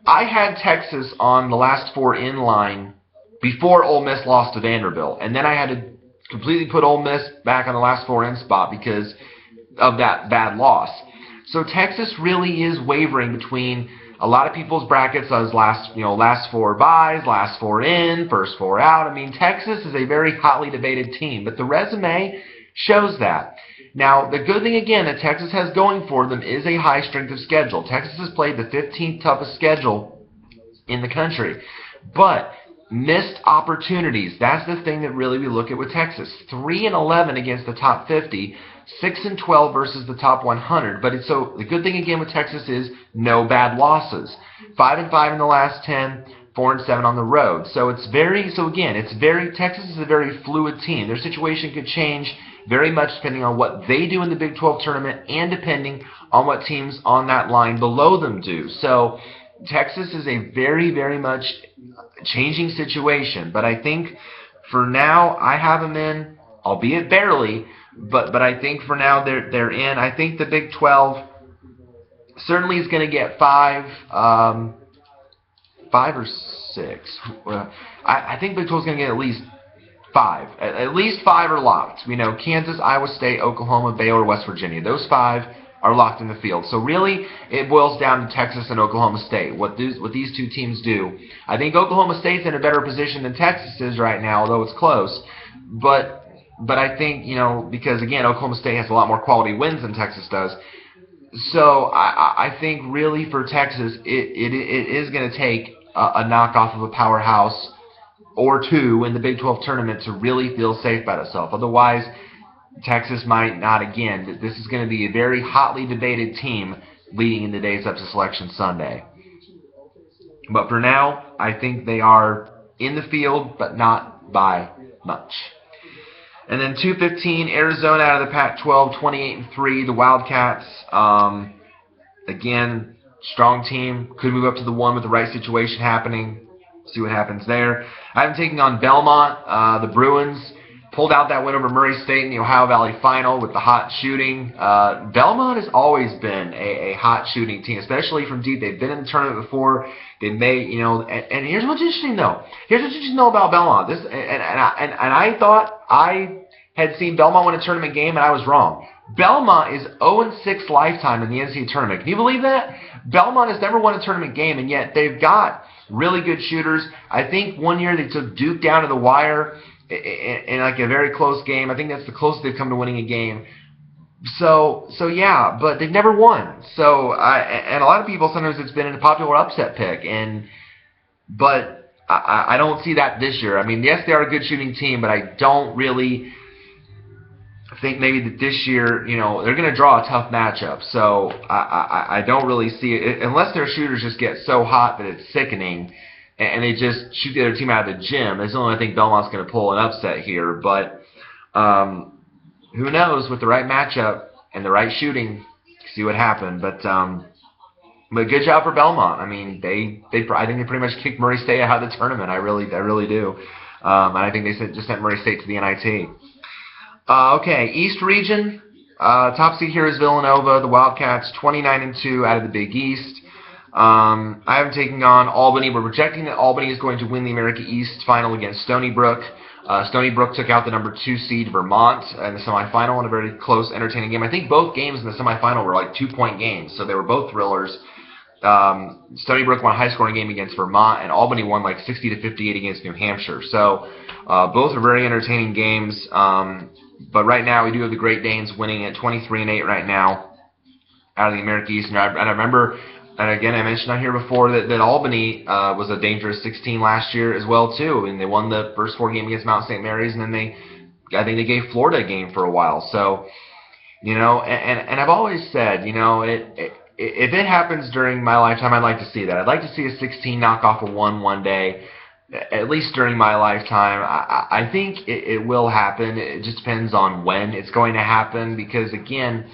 I had Texas on the last 4 in line before Ole Miss lost to Vanderbilt, and then I had to completely put Ole Miss back on the last 4 in spot because of that bad loss. So Texas really is wavering between a lot of people's brackets as last 4 buys, last 4 in, first 4 out. I mean, Texas is a very hotly debated team, but the resume shows that. Now, the good thing, again, that Texas has going for them is a high strength of schedule. Texas has played the 15th toughest schedule in the country, but missed opportunities. That's the thing that really we look at with Texas. 3-11 against the top 50, 6-12 versus the top 100. But so the good thing again with Texas is no bad losses. 5-5 in the last 10, 4-7 on the road. So Texas is a very fluid team. Their situation could change very much depending on what they do in the Big 12 tournament and depending on what teams on that line below them do. So Texas is a very, very much changing situation, but I think for now I have them in, albeit barely, but I think for now they're in. I think the Big 12 certainly is going to get 5 or 6. I think Big 12 is going to get at least 5. At least 5 are locked. We know Kansas, Iowa State, Oklahoma, Baylor, West Virginia. Those 5 are locked in the field. So really, it boils down to Texas and Oklahoma State, what these 2 teams do. I think Oklahoma State's in a better position than Texas is right now, although it's close. But I think, because again, Oklahoma State has a lot more quality wins than Texas does. So I think really for Texas, it is going to take a knockoff of a powerhouse or 2 in the Big 12 tournament to really feel safe about itself. Otherwise, Texas might not again. This is going to be a very hotly debated team leading in the days up to Selection Sunday. But for now, I think they are in the field, but not by much. And then 2-15, Arizona out of the Pac-12, 28-3. The Wildcats, again, strong team. Could move up to the 1 with the right situation happening. See what happens there. I'm taking on Belmont. The Bruins pulled out that win over Murray State in the Ohio Valley Final with the hot shooting. Belmont has always been a hot shooting team, especially from deep. They've been in the tournament before. They made, and here's what's interesting though. Here's what you should know about Belmont. I thought I had seen Belmont win a tournament game, and I was wrong. Belmont is 0-6 lifetime in the NCAA tournament. Can you believe that? Belmont has never won a tournament game, and yet they've got really good shooters. I think one year they took Duke down to the wire in like a very close game. I think that's the closest they've come to winning a game. So yeah, but they've never won. And a lot of people, sometimes it's been a popular upset pick, but I don't see that this year. I mean, yes, they are a good shooting team, but I don't really think maybe that this year, they're going to draw a tough matchup. So I don't really see it, unless their shooters just get so hot that it's sickening, and they just shoot the other team out of the gym. That's the only I think Belmont's going to pull an upset here. But who knows, with the right matchup and the right shooting, see what happened. But good job for Belmont. I mean, I think they pretty much kicked Murray State out of the tournament. I really do. And I think they just sent Murray State to the NIT. Okay, East Region. Top seed here is Villanova. The Wildcats, 29-2 out of the Big East. I am taking on Albany. We're projecting that Albany is going to win the America East final against Stony Brook. Stony Brook took out the number 2 seed Vermont in the semifinal in a very close, entertaining game. I think both games in the semifinal were like 2-point games, so they were both thrillers. Stony Brook won a high-scoring game against Vermont, and Albany won like 60-58 against New Hampshire. So both are very entertaining games. But right now, we do have the Great Danes winning at 23-8 right now out of the American East. And I remember, and again, I mentioned on here before that Albany was a dangerous 16 last year as well too. And they won the first 4 games against Mount St. Mary's, and then I think they gave Florida a game for a while. So, you know, and I've always said, you know, if it happens during my lifetime, I'd like to see that. I'd like to see a 16 knock off a 1 one day. At least during my lifetime. I think it will happen. It just depends on when it's going to happen, because again,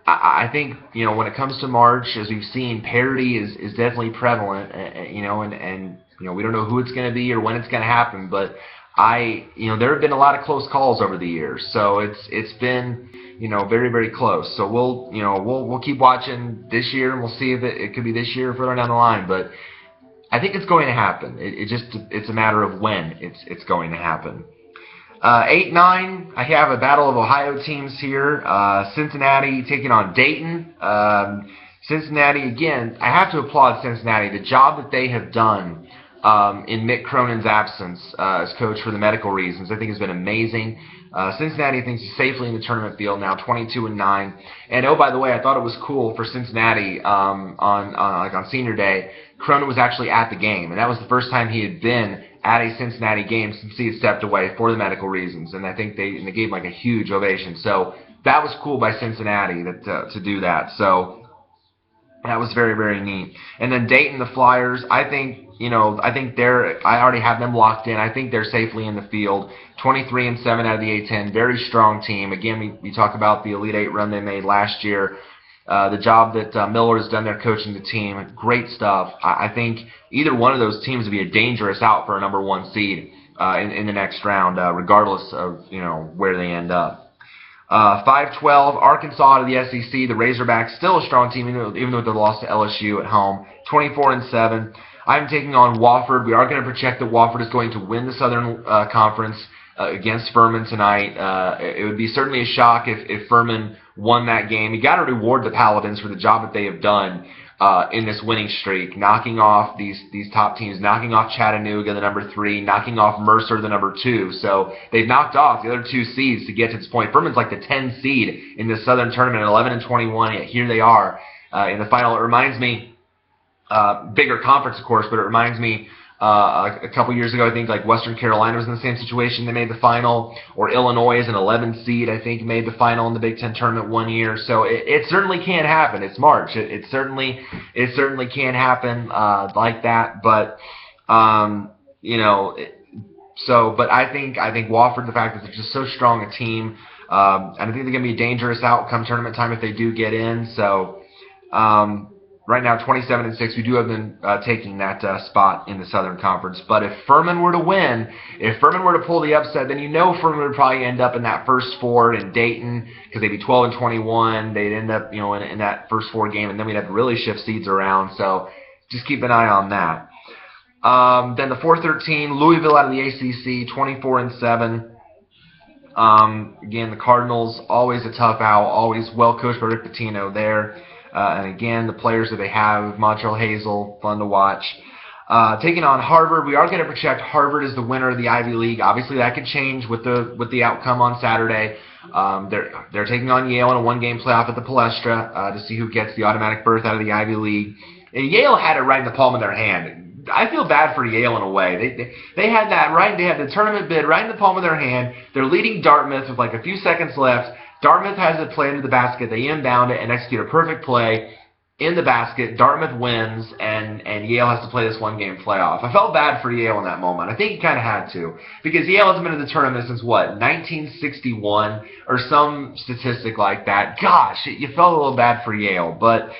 I think, you know, when it comes to March, as we've seen, parity is definitely prevalent, you know, and you know, we don't know who it's going to be or when it's going to happen, but you know, there have been a lot of close calls over the years, so it's been, you know, very, very close. So we'll keep watching this year, and we'll see if it could be this year or further down the line, but I think it's going to happen. It's a matter of when it's going to happen. 8-9, I have a battle of Ohio teams here. Cincinnati taking on Dayton. Cincinnati, again, I have to applaud Cincinnati. The job that they have done in Mick Cronin's absence as coach for the medical reasons, I think has been amazing. Cincinnati thinks he's safely in the tournament field now, 22-9. And oh, by the way, I thought it was cool for Cincinnati on Senior Day. Cronin was actually at the game, and that was the first time he had been at a Cincinnati game since he had stepped away for the medical reasons. And I think they gave him like a huge ovation. So that was cool by Cincinnati to do that. So that was very, very neat. And then Dayton, the Flyers, I think I already have them locked in. I think they're safely in the field. 23-7 out of the A10, very strong team. Again, we talk about the Elite Eight run they made last year. The job that Miller has done there coaching the team, great stuff. I think either one of those teams would be a dangerous out for a number 1 seed in the next round, regardless of, you know, where they end up. 5-12, Arkansas out of the SEC. The Razorbacks, still a strong team, even though they lost to LSU at home. 24-7. I'm taking on Wofford. We are going to project that Wofford is going to win the Southern Conference against Furman tonight. It would be certainly a shock if Furman won that game. You got to reward the Paladins for the job that they have done in this winning streak, knocking off these top teams, knocking off Chattanooga, the number 3, knocking off Mercer, the number 2. So they've knocked off the other 2 seeds to get to this point. Furman's like the 10 seed in the Southern Tournament at 11-21. Yet here they are in the final. It reminds me, bigger conference, of course, but it reminds me a couple years ago, I think, like Western Carolina was in the same situation. They made the final, or Illinois is an 11 seed, I think, made the final in the Big Ten tournament one year. So it certainly can happen. It's March. It certainly can happen like that. But you know, but I think Wofford, the fact that they're just so strong a team, and I think they're going to be a dangerous outcome tournament time if they do get in. So. Right now, 27-6, we do have them taking that spot in the Southern Conference. But if Furman were to win, if Furman were to pull the upset, then you know Furman would probably end up in that first 4 in Dayton, because they'd be 12-21. They'd end up, you know, in that first 4 game, and then we'd have to really shift seeds around. So just keep an eye on that. Then the 4-13, Louisville out of the ACC, 24-7. Again, the Cardinals, always a tough out, always well coached by Rick Pitino there. And again, the players that they have, Montrell Hazel, fun to watch. Taking on Harvard, we are going to project Harvard as the winner of the Ivy League. Obviously, that could change with the outcome on Saturday. They're taking on Yale in a 1-game playoff at the Palestra to see who gets the automatic berth out of the Ivy League. And Yale had it right in the palm of their hand. I feel bad for Yale in a way. They had that right. They had the tournament bid right in the palm of their hand. They're leading Dartmouth with like a few seconds left. Dartmouth has it played into the basket. They inbound it and execute a perfect play in the basket. Dartmouth wins, and Yale has to play this 1-game playoff. I felt bad for Yale in that moment. I think he kind of had to, because Yale hasn't been in the tournament since, what, 1961 or some statistic like that. Gosh, you felt a little bad for Yale, but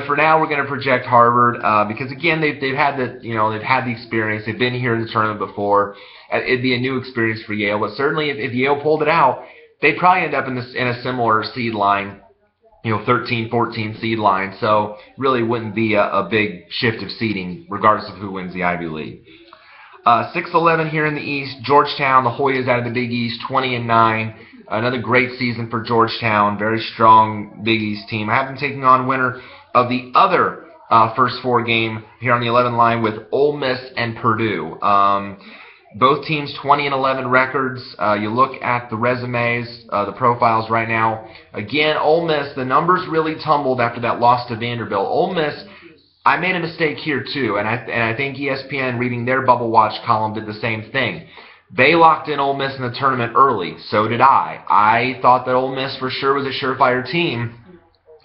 for now we're going to project Harvard because again they've had the experience. They've been here in the tournament before. It'd be a new experience for Yale, but certainly if Yale pulled it out, they'd probably end up in a similar seed line, 13, 14 seed line. So really wouldn't be a big shift of seeding, regardless of who wins the Ivy League. 6-11 here in the East. Georgetown, the Hoyas out of the Big East, 20-9. Another great season for Georgetown. Very strong Big East team. I have them taking on winner of the other first four game here on the 11 line with Ole Miss and Purdue. Both teams 20-11 records. You look at the resumes, the profiles right now. Again, Ole Miss, the numbers really tumbled after that loss to Vanderbilt. Ole Miss, I made a mistake here too, and I think ESPN, reading their Bubble Watch column, did the same thing. They locked in Ole Miss in the tournament early. So did I. I thought that Ole Miss for sure was a surefire team,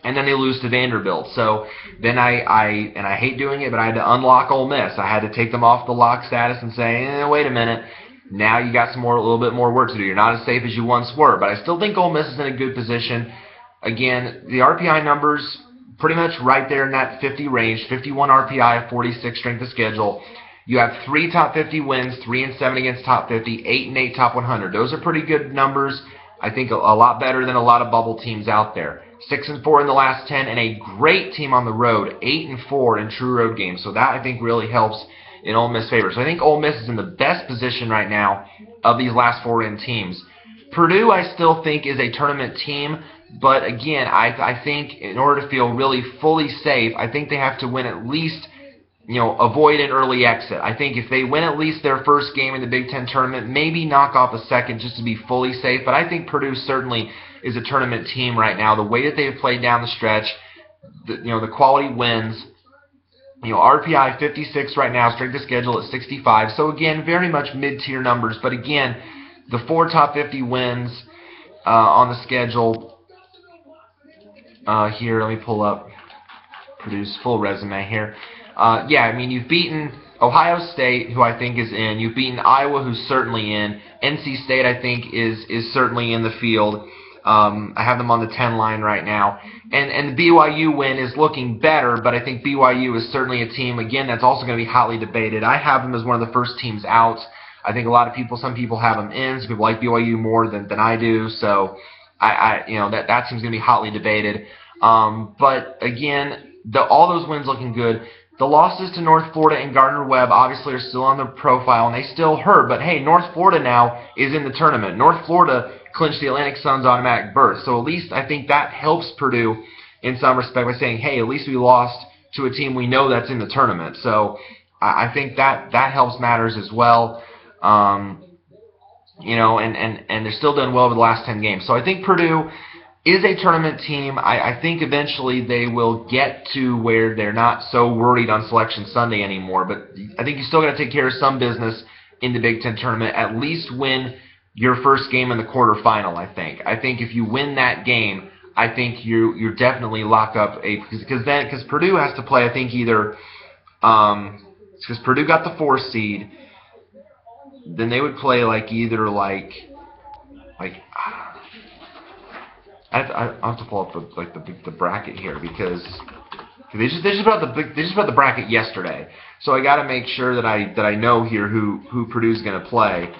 and then they lose to Vanderbilt. So then I hate doing it, but I had to unlock Ole Miss. I had to take them off the lock status and say, wait a minute, now you got a little bit more work to do. You're not as safe as you once were, but I still think Ole Miss is in a good position. Again, the RPI numbers pretty much right there in that 50 range, 51 RPI, 46 strength of schedule. You have 3 top 50 wins, 3-7 against top 50, 8-8 top 100. Those are pretty good numbers. I think a lot better than a lot of bubble teams out there. 6-4 in the last 10, and a great team on the road, 8-4 in true road games. So that, I think, really helps in Ole Miss' favor. So I think Ole Miss is in the best position right now of these last 4 teams. Purdue, I still think, is a tournament team, but again, I think in order to feel really fully safe, I think they have to win at least, avoid an early exit. I think if they win at least their first game in the Big Ten tournament, maybe knock off a second just to be fully safe. But I think Purdue certainly is a tournament team right now. The way that they've played down the stretch, the quality wins. RPI 56 right now, strength of schedule at 65. So again, very much mid-tier numbers. But again, the 4 top 50 wins on the schedule. Here, let me pull up Purdue's full resume here. You've beaten Ohio State, who I think is in. You've beaten Iowa, who's certainly in. NC State, I think, is certainly in the field. I have them on the 10 line right now. And the BYU win is looking better, but I think BYU is certainly a team, again, that's also going to be hotly debated. I have them as one of the first teams out. I think some people have them in. Some people like BYU more than I do. So, that team's going to be hotly debated. But again, all those wins looking good. The losses to North Florida and Gardner-Webb obviously are still on the profile, and they still hurt. But, hey, North Florida now is in the tournament. North Florida clinched the Atlantic Sun's automatic berth. So at least I think that helps Purdue in some respect by saying, hey, at least we lost to a team we know that's in the tournament. So I think that helps matters as well. And they're still doing well over the last 10 games. So I think Purdue is a tournament team. I think eventually they will get to where they're not so worried on Selection Sunday anymore. But I think you still got to take care of some business in the Big Ten tournament. At least win your first game in the quarterfinal, I think. I think if you win that game, I think you definitely lock up because Purdue has to play, I think, either because Purdue got the 4 seed, then they would play I have to pull up the bracket here because they just brought the bracket yesterday. So I got to make sure that I know here who Purdue's going to play.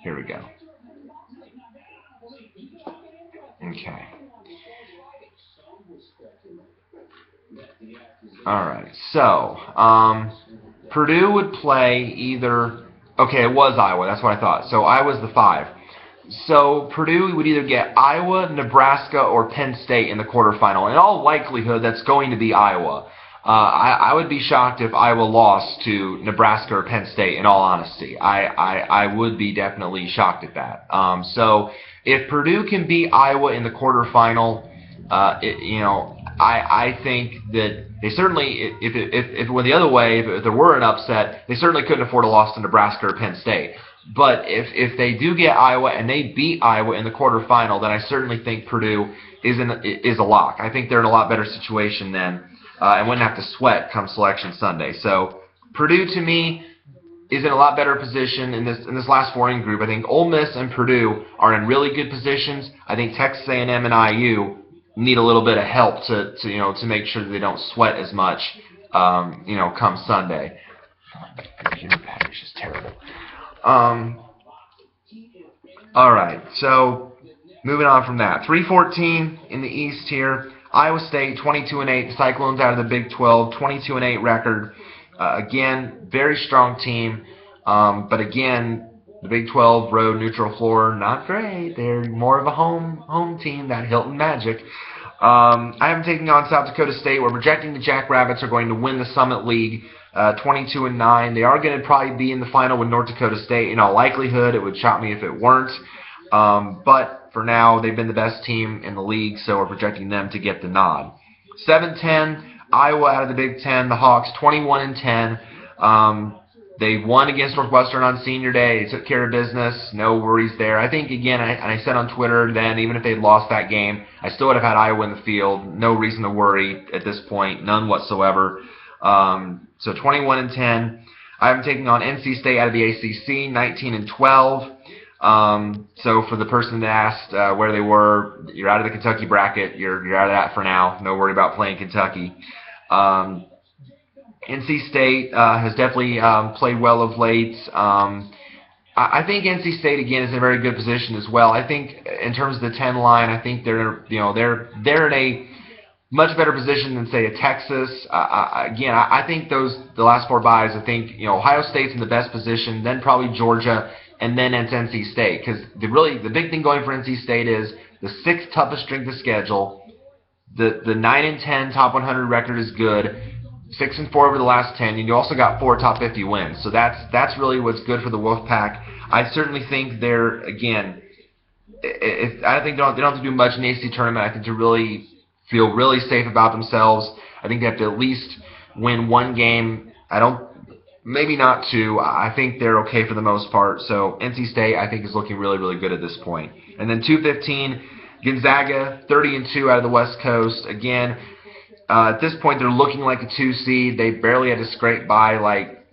Here we go. Okay. All right. So Purdue would play either. Okay, it was Iowa. That's what I thought. So Iowa's the 5. So Purdue would either get Iowa, Nebraska, or Penn State in the quarterfinal. In all likelihood, that's going to be Iowa. I would be shocked if Iowa lost to Nebraska or Penn State, in all honesty. I would be definitely shocked at that. So if Purdue can beat Iowa in the quarterfinal, I think that they certainly, if it went the other way, if there were an upset, they certainly couldn't afford a loss to Nebraska or Penn State. But if they do get Iowa and they beat Iowa in the quarterfinal, then I certainly think Purdue is a lock. I think they're in a lot better situation then and wouldn't have to sweat come Selection Sunday. So Purdue, to me, is in a lot better position in this last 4 group. I think Ole Miss and Purdue are in really good positions. I think Texas A&M and IU need a little bit of help to make sure that they don't sweat as much, come Sunday. The computer battery's just terrible. All right, so moving on from that, 3-14 in the East here. Iowa State 22-8. Cyclones out of the Big 12, 22-8 record. Again, very strong team, but again, the Big 12 road neutral floor not great. They're more of a home team, that Hilton Magic. I am taking on South Dakota State. We're projecting the Jackrabbits are going to win the Summit League, 22-9. They are going to probably be in the final with North Dakota State. In all likelihood, it would shock me if it weren't. But for now, they've been the best team in the league, so we're projecting them to get the nod. 7-10, Iowa out of the Big Ten. The Hawks 21-10. They won against Northwestern on Senior Day. They took care of business. No worries there. I think, again, I said on Twitter then, even if they'd lost that game, I still would have had Iowa in the field. No reason to worry at this point. None whatsoever. So 21-10. I'm taking on NC State out of the ACC, 19-12. So for the person that asked where they were, you're out of the Kentucky bracket. You're out of that for now. No worry about playing Kentucky. NC State has definitely played well of late. I think NC State again is in a very good position as well. I think in terms of the 10 line, I think they're in a much better position than say a Texas. I think the last 4 byes. I think Ohio State's in the best position, then probably Georgia, and then it's NC State, because the big thing going for NC State is the 6th toughest strength of schedule. The 9-10 top 100 record is good. 6-4 over the last 10, and you also got 4 top 50 wins. So that's really what's good for the Wolfpack. I certainly think they're, again, I think they don't have to do much in the ACC tournament. I think to really feel really safe about themselves, I think they have to at least win 1 game. Maybe not 2. I think they're okay for the most part. So NC State, I think, is looking really, really good at this point. And then 2-15, Gonzaga, 30-2 out of the West Coast. Again, at this point, they're looking like a 2 seed. They barely had to scrape by like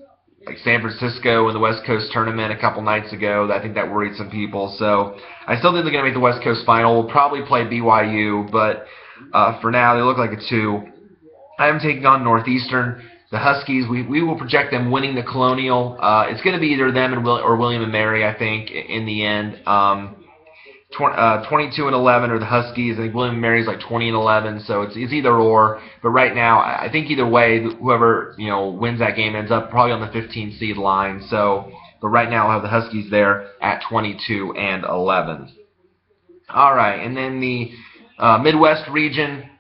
San Francisco in the West Coast tournament a couple nights ago. I think that worried some people. So I still think they're going to make the West Coast final. We'll probably play BYU, but for now, they look like a 2. I am taking on Northeastern. The Huskies, we will project them winning the Colonial. It's going to be either them or William and Mary, I think, in the end. 22-11 are the Huskies. I think William & Mary's like 20-11, so it's either or. But right now, I think either way, whoever wins that game ends up probably on the 15 seed line. So, but right now, I'll have the Huskies there at 22-11. All right, and then the Midwest region.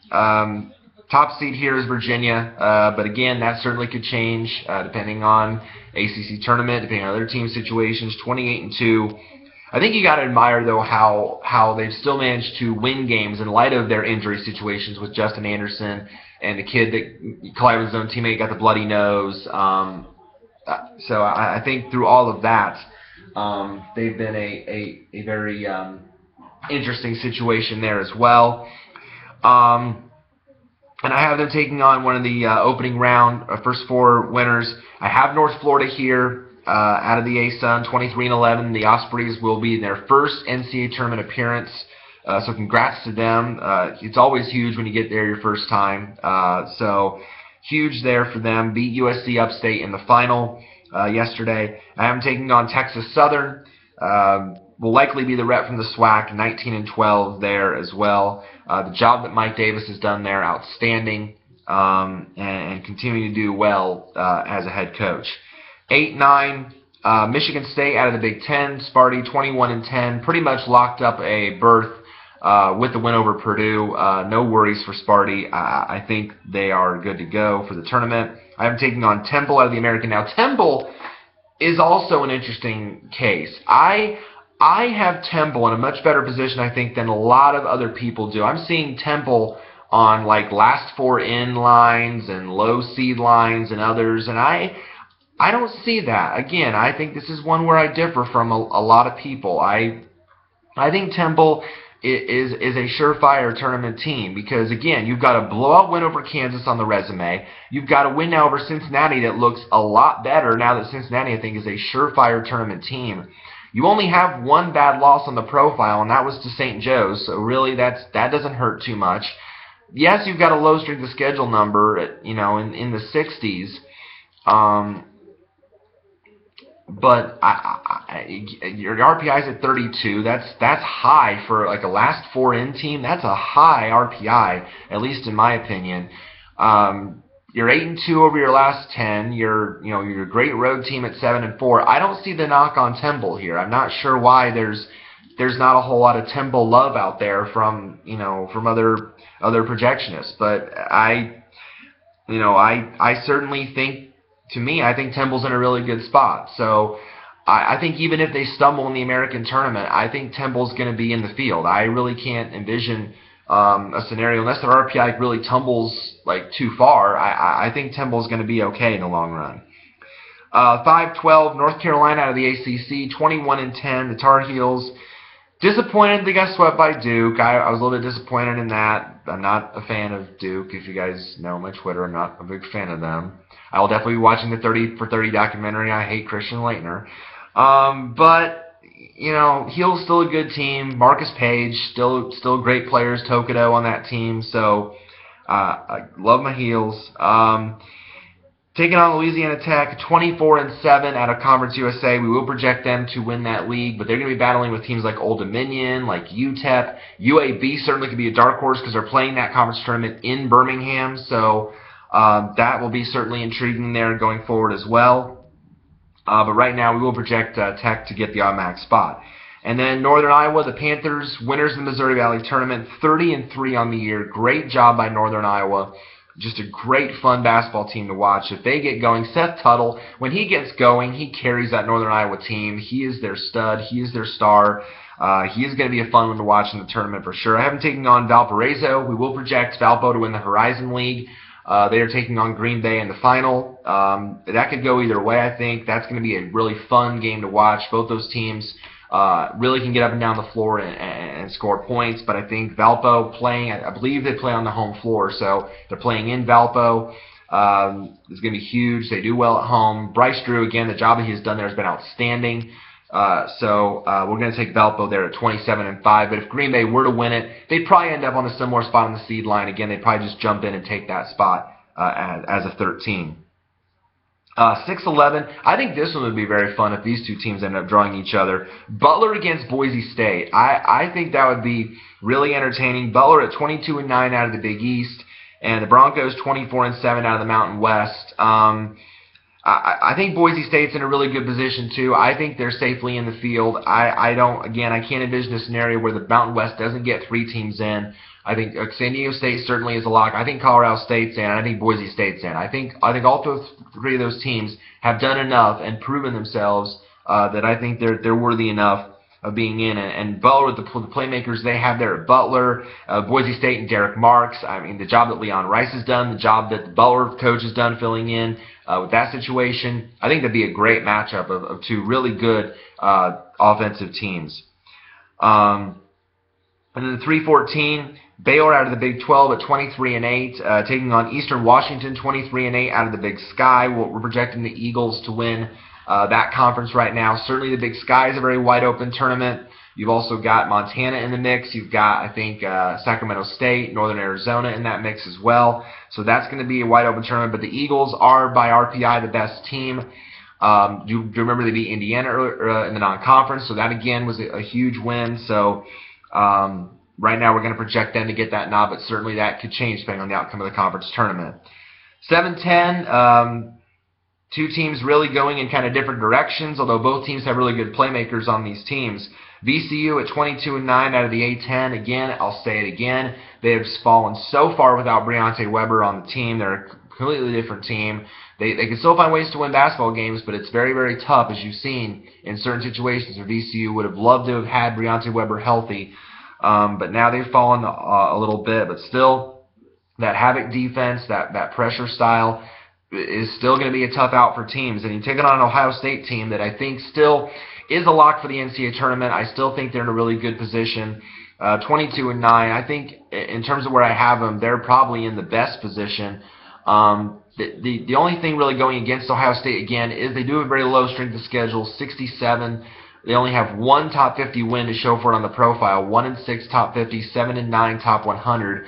Top seed here is Virginia, but again, that certainly could change depending on ACC tournament, depending on other team situations. 28-2. I think you got to admire, though, how they've still managed to win games in light of their injury situations with Justin Anderson and the kid that collided with his own teammate, got the bloody nose. So I think through all of that, they've been a very interesting situation there as well. And I have them taking on one of the opening round first 4 winners. I have North Florida here. Out of the ASUN, 23-11, the Ospreys will be in their first NCAA tournament appearance. So congrats to them. It's always huge when you get there your first time. So huge there for them. Beat USC Upstate in the final yesterday. I am taking on Texas Southern. Will likely be the rep from the SWAC, 19-12 there as well. The job that Mike Davis has done there, outstanding, and continuing to do well as a head coach. 8-9, Michigan State out of the Big Ten. Sparty 21-10, pretty much locked up a berth with the win over Purdue. No worries for Sparty. I think they are good to go for the tournament. I am taking on Temple out of the American. Now, Temple is also an interesting case. I have Temple in a much better position, I think, than a lot of other people do. I'm seeing Temple on like last 4 in lines and low seed lines and others, and I don't see that. Again, I think this is one where I differ from a lot of people. I think Temple is a surefire tournament team because, again, you've got a blowout win over Kansas on the resume. You've got a win now over Cincinnati that looks a lot better now that Cincinnati, I think, is a surefire tournament team. You only have 1 bad loss on the profile, and that was to St. Joe's, so really that doesn't hurt too much. Yes, you've got a low strength of schedule number, in the 60s. But your RPI is at 32. That's high for like a last 4 in team. That's a high RPI, at least in my opinion. You're 8-2 over your last 10. You're a great road team at 7-4. I don't see the knock on Temple here. I'm not sure why there's there's not a whole lot of Temple love out there from from other projectionists, but I certainly think, to me, I think Temple's in a really good spot. So I think even if they stumble in the American tournament, I think Temple's going to be in the field. I really can't envision a scenario, unless their RPI really tumbles like too far. I think Temple's going to be okay in the long run. 5-12, North Carolina out of the ACC, 21-10, the Tar Heels. Disappointed they got swept by Duke. I was a little bit disappointed in that. I'm not a fan of Duke. If you guys know my Twitter, I'm not a big fan of them. I will definitely be watching the 30 for 30 documentary. I hate Christian Laettner. But, Heel's still a good team. Marcus Page, still great players. Tokido on that team. So, I love my Heels. Taking on Louisiana Tech, 24-7 out of Conference USA. We will project them to win that league, but they're going to be battling with teams like Old Dominion, like UTEP. UAB certainly could be a dark horse because they're playing that conference tournament in Birmingham, so that will be certainly intriguing there going forward as well. But right now, we will project Tech to get the automatic spot. And then Northern Iowa, the Panthers, winners of the Missouri Valley Tournament, 30-3 on the year. Great job by Northern Iowa. Just a great, fun basketball team to watch. If they get going, Seth Tuttle, when he gets going, he carries that Northern Iowa team. He is their stud. He is their star. He is going to be a fun one to watch in the tournament for sure. I haven't taken on Valparaiso. We will project Valpo to win the Horizon League. They are taking on Green Bay in the final. That could go either way, I think. That's going to be a really fun game to watch. Both those teams really can get up and down the floor and score points, but I think Valpo playing, I believe they play on the home floor, so they're playing in Valpo. It's going to be huge. They do well at home. Bryce Drew, again, the job that he's done there has been outstanding. So we're going to take Valpo there at 27-5, but if Green Bay were to win it, they'd probably end up on a similar spot on the seed line. Again, they'd probably just jump in and take that spot as a 13. 6-11. I think this one would be very fun if these two teams end up drawing each other. Butler against Boise State. I think that would be really entertaining. Butler at 22-9 out of the Big East, and the Broncos 24-7 out of the Mountain West. I think Boise State's in a really good position too. I think they're safely in the field. I can't envision a scenario where the Mountain West doesn't get 3 teams in. I think San Diego State certainly is a lock. I think Colorado State's in. I think Boise State's in. I think all 3 of those teams have done enough and proven themselves that I think they're worthy enough of being in. And Butler, with the playmakers they have there at Butler, Boise State and Derek Marks. I mean, the job that Leon Rice has done, the job that the Butler coach has done filling in with that situation, I think that'd be a great matchup of 2 really good offensive teams. And then the 3-14. Baylor out of the Big 12 at 23-8, taking on Eastern Washington 23-8 out of the Big Sky. We're projecting the Eagles to win that conference right now. Certainly the Big Sky is a very wide open tournament. You've also got Montana in the mix. You've got, I think, Sacramento State, Northern Arizona in that mix as well. So that's going to be a wide open tournament. But the Eagles are, by RPI, the best team. Do you remember they beat Indiana in the non-conference? So that, again, was a huge win. So right now we're going to project them to get that nod, but certainly that could change depending on the outcome of the conference tournament. 7-10, 2 teams really going in kind of different directions, although both teams have really good playmakers on these teams. VCU at 22-9 out of the A-10. Again, I'll say it again, they have fallen so far without Briante Weber on the team. They're a completely different team. They can still find ways to win basketball games, but it's very, very tough, as you've seen in certain situations where VCU would have loved to have had Briante Weber healthy. But now they've fallen a little bit, but still that havoc defense, that pressure style is still going to be a tough out for teams. And you take it on an Ohio State team that I think still is a lock for the NCAA tournament. I still think they're in a really good position. 22-9. I think in terms of where I have them, they're probably in the best position. The only thing really going against Ohio State, again, is they do have a very low strength of schedule, 67. They only have 1 top 50 win to show for it on the profile, 1-6 top 50, 7-9 top 100.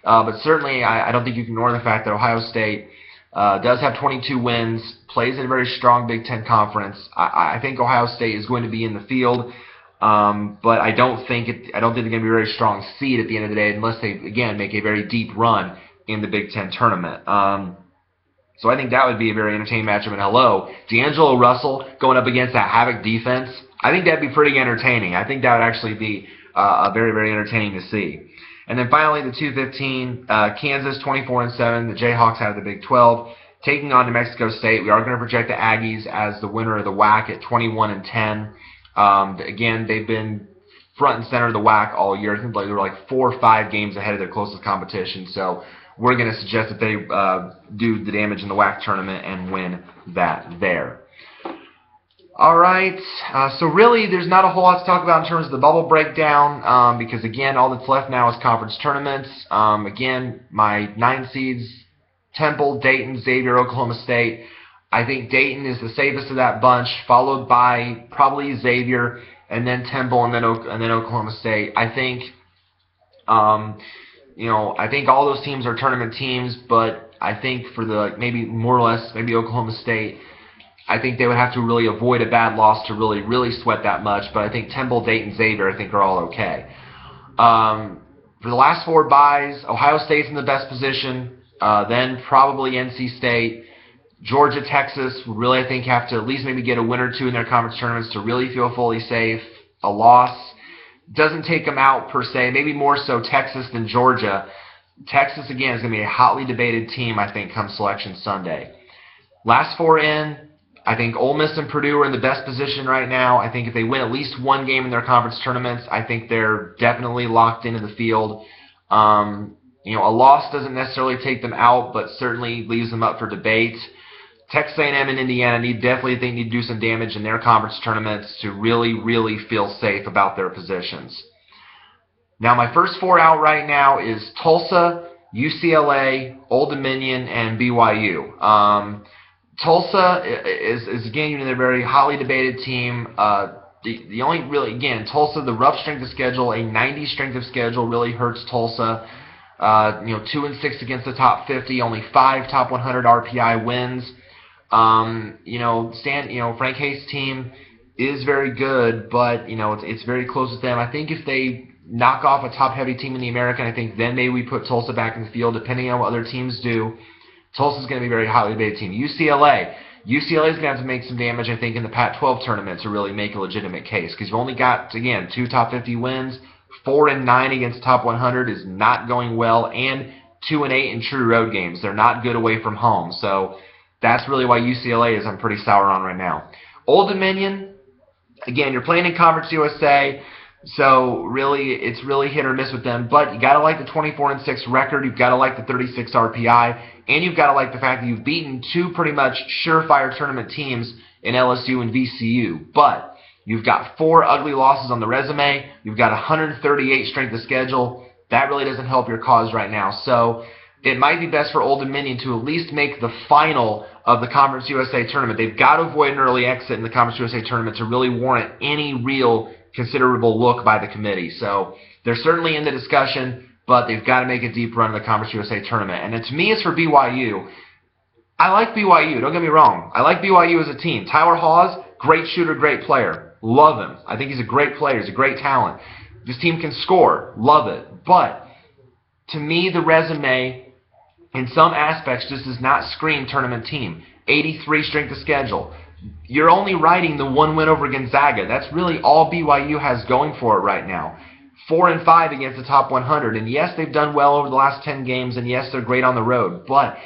But certainly, I don't think you can ignore the fact that Ohio State does have 22 wins, plays in a very strong Big Ten conference. I think Ohio State is going to be in the field, but I don't think they're going to be a very strong seed at the end of the day unless they, again, make a very deep run in the Big Ten tournament. So I think that would be a very entertaining matchup. And hello, D'Angelo Russell going up against that Havoc defense. I think that'd be pretty entertaining. I think that would actually be very, very entertaining to see. And then finally, the 2:15, Kansas 24-7. The Jayhawks out of the Big 12, taking on New Mexico State. We are going to project the Aggies as the winner of the WAC at 21-10. Again, they've been front and center of the WAC all year. I think they were like 4 or 5 games ahead of their closest competition. So we're going to suggest that they do the damage in the WAC tournament and win that there. All right, so really there's not a whole lot to talk about in terms of the bubble breakdown because, again, all that's left now is conference tournaments. Again, my 9 seeds, Temple, Dayton, Xavier, Oklahoma State. I think Dayton is the safest of that bunch, followed by probably Xavier, and then Temple, and then Oklahoma State. I think, I think all those teams are tournament teams, but I think for the maybe more or less maybe Oklahoma State, I think they would have to really avoid a bad loss to really sweat that much. But I think Temple, Dayton, Xavier, I think are all okay. For the last 4 byes, Ohio State's in the best position. Then probably NC State. Georgia, Texas would really, I think, have to at least maybe get a win or 2 in their conference tournaments to really feel fully safe. A loss doesn't take them out per se, maybe more so Texas than Georgia. Texas, again, is going to be a hotly debated team, I think, come Selection Sunday. Last 4 in, I think Ole Miss and Purdue are in the best position right now. I think if they win at least 1 game in their conference tournaments, I think they're definitely locked into the field. A loss doesn't necessarily take them out, but certainly leaves them up for debate. Texas A&M and Indiana definitely need to do some damage in their conference tournaments to really feel safe about their positions. Now, my first 4 out right now is Tulsa, UCLA, Old Dominion, and BYU. Tulsa is again, they're a very hotly debated team. The only really, again, Tulsa, the rough strength of schedule, a 90 strength of schedule really hurts Tulsa. 2-6 against the top 50, only 5 top 100 RPI wins. Frank Hayes' team is very good, but it's very close with them. I think if they knock off a top-heavy team in the American, I think then maybe we put Tulsa back in the field, depending on what other teams do. Tulsa's going to be a very highly debated team. UCLA is going to have to make some damage, I think, in the Pac-12 tournament to really make a legitimate case, because you've only got, again, 2 top 50 wins. 4-9 against top 100 is not going well, and 2-8 in true road games. They're not good away from home, so that's really why UCLA is I'm pretty sour on right now. Old Dominion, again, you're playing in Conference USA, so really it's really hit or miss with them. But you got to like the 24-6 record. You've got to like the 36 RPI, and you've got to like the fact that you've beaten 2 pretty much surefire tournament teams in LSU and VCU. But you've got 4 ugly losses on the resume. You've got 138 strength of schedule. That really doesn't help your cause right now. So it might be best for Old Dominion to at least make the final of the Conference USA tournament. They've got to avoid an early exit in the Conference USA tournament to really warrant any real considerable look by the committee. So they're certainly in the discussion, but they've got to make a deep run in the Conference USA tournament. And to me, as for BYU, I like BYU. Don't get me wrong. I like BYU as a team. Tyler Hawes, great shooter, great player. Love him. I think he's a great player. He's a great talent. This team can score. Love it. But to me, the resume in some aspects just does not scream tournament team. 83 strength of schedule. You're only riding the 1 win over Gonzaga. That's really all BYU has going for it right now. 4-5 against the top 100. And yes, they've done well over the last 10 games, and yes, they're great on the road. But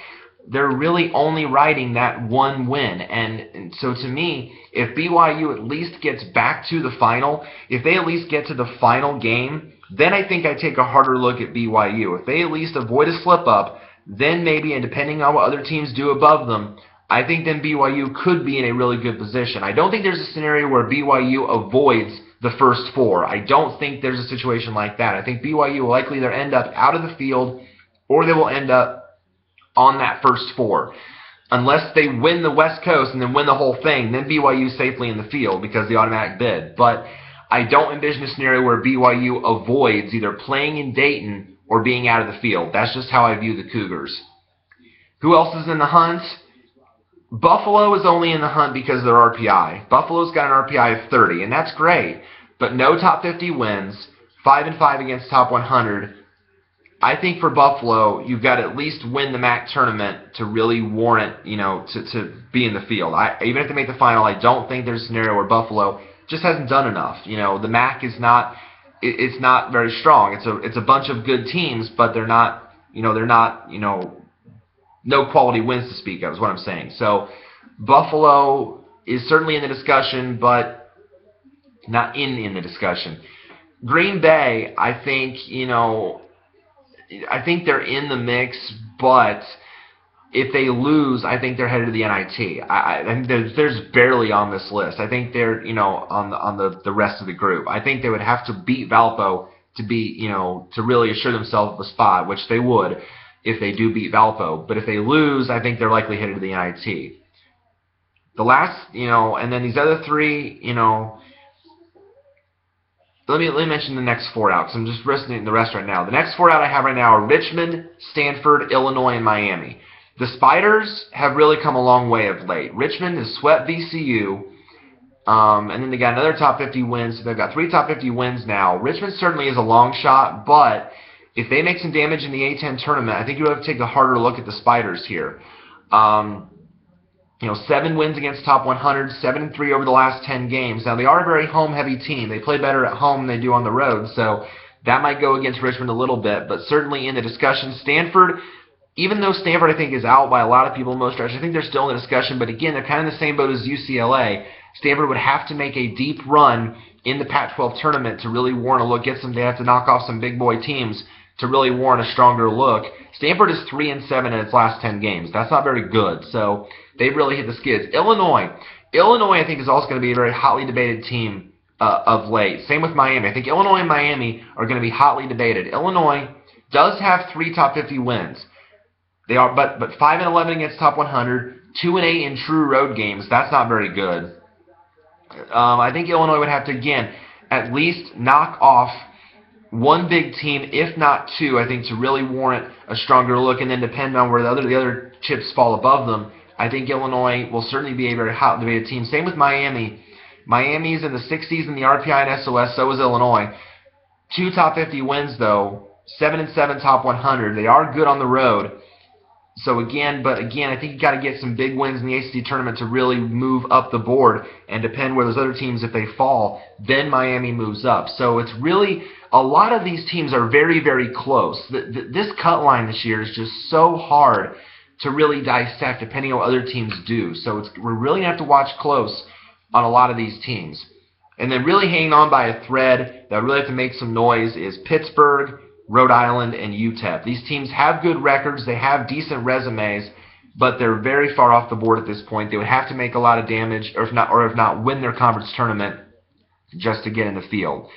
they're really only riding that 1 win. And so to me, if BYU at least gets back to the final, if they at least get to the final game, then I think I take a harder look at BYU. If they at least avoid a slip-up, then maybe, and depending on what other teams do above them, I think then BYU could be in a really good position. I don't think there's a scenario where BYU avoids the first 4. I don't think there's a situation like that. I think BYU will likely either end up out of the field or they will end up on that first 4. Unless they win the West Coast and then win the whole thing, then BYU safely in the field because the automatic bid. But I don't envision a scenario where BYU avoids either playing in Dayton or being out of the field. That's just how I view the Cougars. Who else is in the hunt? Buffalo is only in the hunt because of their RPI. Buffalo's got an RPI of 30, and that's great. But no top 50 wins, 5-5 against top 100. I think for Buffalo, you've got to at least win the MAC tournament to really warrant, to be in the field. Even if they make the final, I don't think there's a scenario where Buffalo just hasn't done enough. The MAC is not, it's not very strong. It's a bunch of good teams, but they're not, no quality wins to speak of, is what I'm saying. So Buffalo is certainly in the discussion, but not in the discussion. Green Bay, I think, I think they're in the mix, but if they lose, I think they're headed to the NIT. I think there's barely on this list. I think they're, on the rest of the group. I think they would have to beat Valpo to be, to really assure themselves of a spot, which they would if they do beat Valpo. But if they lose, I think they're likely headed to the NIT. The last, and then these other three, let me mention the next four out, because I'm just listing the rest right now. The next four out I have right now are Richmond, Stanford, Illinois, and Miami. The Spiders have really come a long way of late. Richmond has swept VCU, and then they got another top 50 wins. So they've got 3 top 50 wins now. Richmond certainly is a long shot, but if they make some damage in the A10 tournament, I think you have to take a harder look at the Spiders here. 7 wins against top 100, 7-3 over the last 10 games. Now, they are a very home-heavy team. They play better at home than they do on the road, so that might go against Richmond a little bit, but certainly in the discussion. Stanford, even though Stanford, I think, is out by a lot of people in most stretches, I think they're still in the discussion, but again, they're kind of in the same boat as UCLA. Stanford would have to make a deep run in the Pac-12 tournament to really warrant a look. They have to knock off some big boy teams to really warrant a stronger look. Stanford is 3-7 in its last 10 games. That's not very good, so they've really hit the skids. Illinois, I think, is also going to be a very hotly debated team of late. Same with Miami. I think Illinois and Miami are going to be hotly debated. Illinois does have 3 top 50 wins. They are, but 5-11 against top 100, 2-8 in true road games. That's not very good. I think Illinois would have to, again, at least knock off one big team, if not 2, I think, to really warrant a stronger look, and then depend on where the other chips fall above them. I think Illinois will certainly be a very hot debated team. Same with Miami. Miami's in the 60s in the RPI and SOS, so is Illinois. 2 top 50 wins, though. 7-7 top 100. They are good on the road. So again, I think you got to get some big wins in the ACC tournament to really move up the board, and depend where those other teams, if they fall, then Miami moves up. So it's really, a lot of these teams are very, very close. This cut line this year is just so hard to really dissect depending on what other teams do. So we're really going to have to watch close on a lot of these teams. And then really hanging on by a thread that really have to make some noise is Pittsburgh, Rhode Island, and UTEP. These teams have good records. They have decent resumes, but they're very far off the board at this point. They would have to make a lot of damage, or if not, win their conference tournament just to get in the field.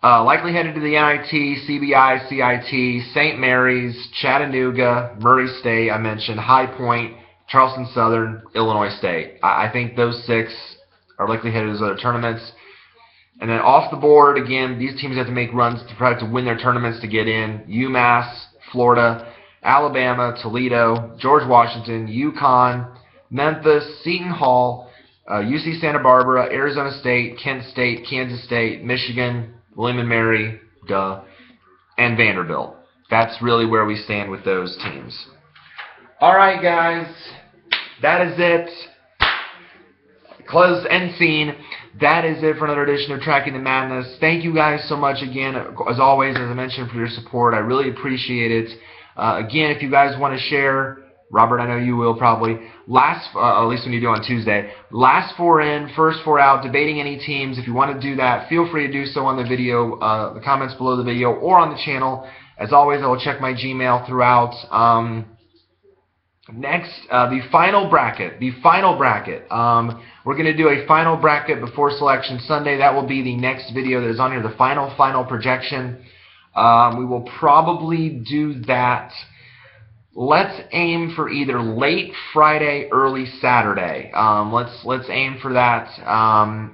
Likely headed to the NIT, CBI, CIT, St. Mary's, Chattanooga, Murray State, I mentioned, High Point, Charleston Southern, Illinois State. I think those 6 are likely headed to those other tournaments. And then off the board, again, these teams have to make runs to try to win their tournaments to get in. UMass, Florida, Alabama, Toledo, George Washington, UConn, Memphis, Seton Hall, UC Santa Barbara, Arizona State, Kent State, Kansas State, Michigan, William & Mary, and Vanderbilt. That's really where we stand with those teams. All right, guys, that is it. Close end scene. That is it for another edition of Tracking the Madness. Thank you guys so much again, as always, as I mentioned, for your support. I really appreciate it. Again, if you guys want to share, Robert, I know you will probably, at least when you do on Tuesday, last 4 in, first 4 out, debating any teams. If you want to do that, feel free to do so on the video, the comments below the video, or on the channel. As always, I will check my Gmail throughout. Next, the final bracket. We're going to do a final bracket before Selection Sunday. That will be the next video that is on here, the final projection. We will probably do that. Let's aim for either late Friday, early Saturday. Let's aim for that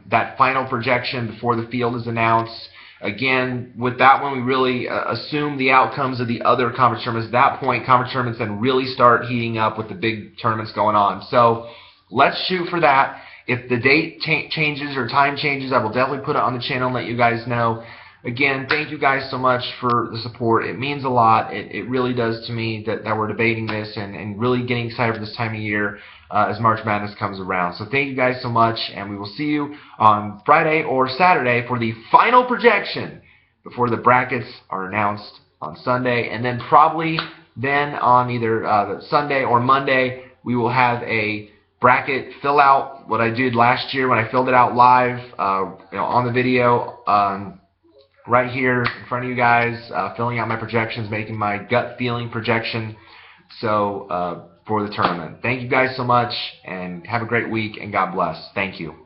that final projection before the field is announced. Again, with that one, we really assume the outcomes of the other conference tournaments. At that point, conference tournaments then really start heating up with the big tournaments going on. So let's shoot for that. If the date changes or time changes, I will definitely put it on the channel and let you guys know. Again, thank you guys so much for the support. It means a lot. It really does to me that we're debating this and really getting excited for this time of year as March Madness comes around. So thank you guys so much, and we will see you on Friday or Saturday for the final projection before the brackets are announced on Sunday, and then probably then on either Sunday or Monday we will have a bracket fill out, what I did last year when I filled it out live on the video. Right here in front of you guys, filling out my projections, making my gut feeling projection for the tournament. Thank you guys so much, and have a great week, and God bless. Thank you.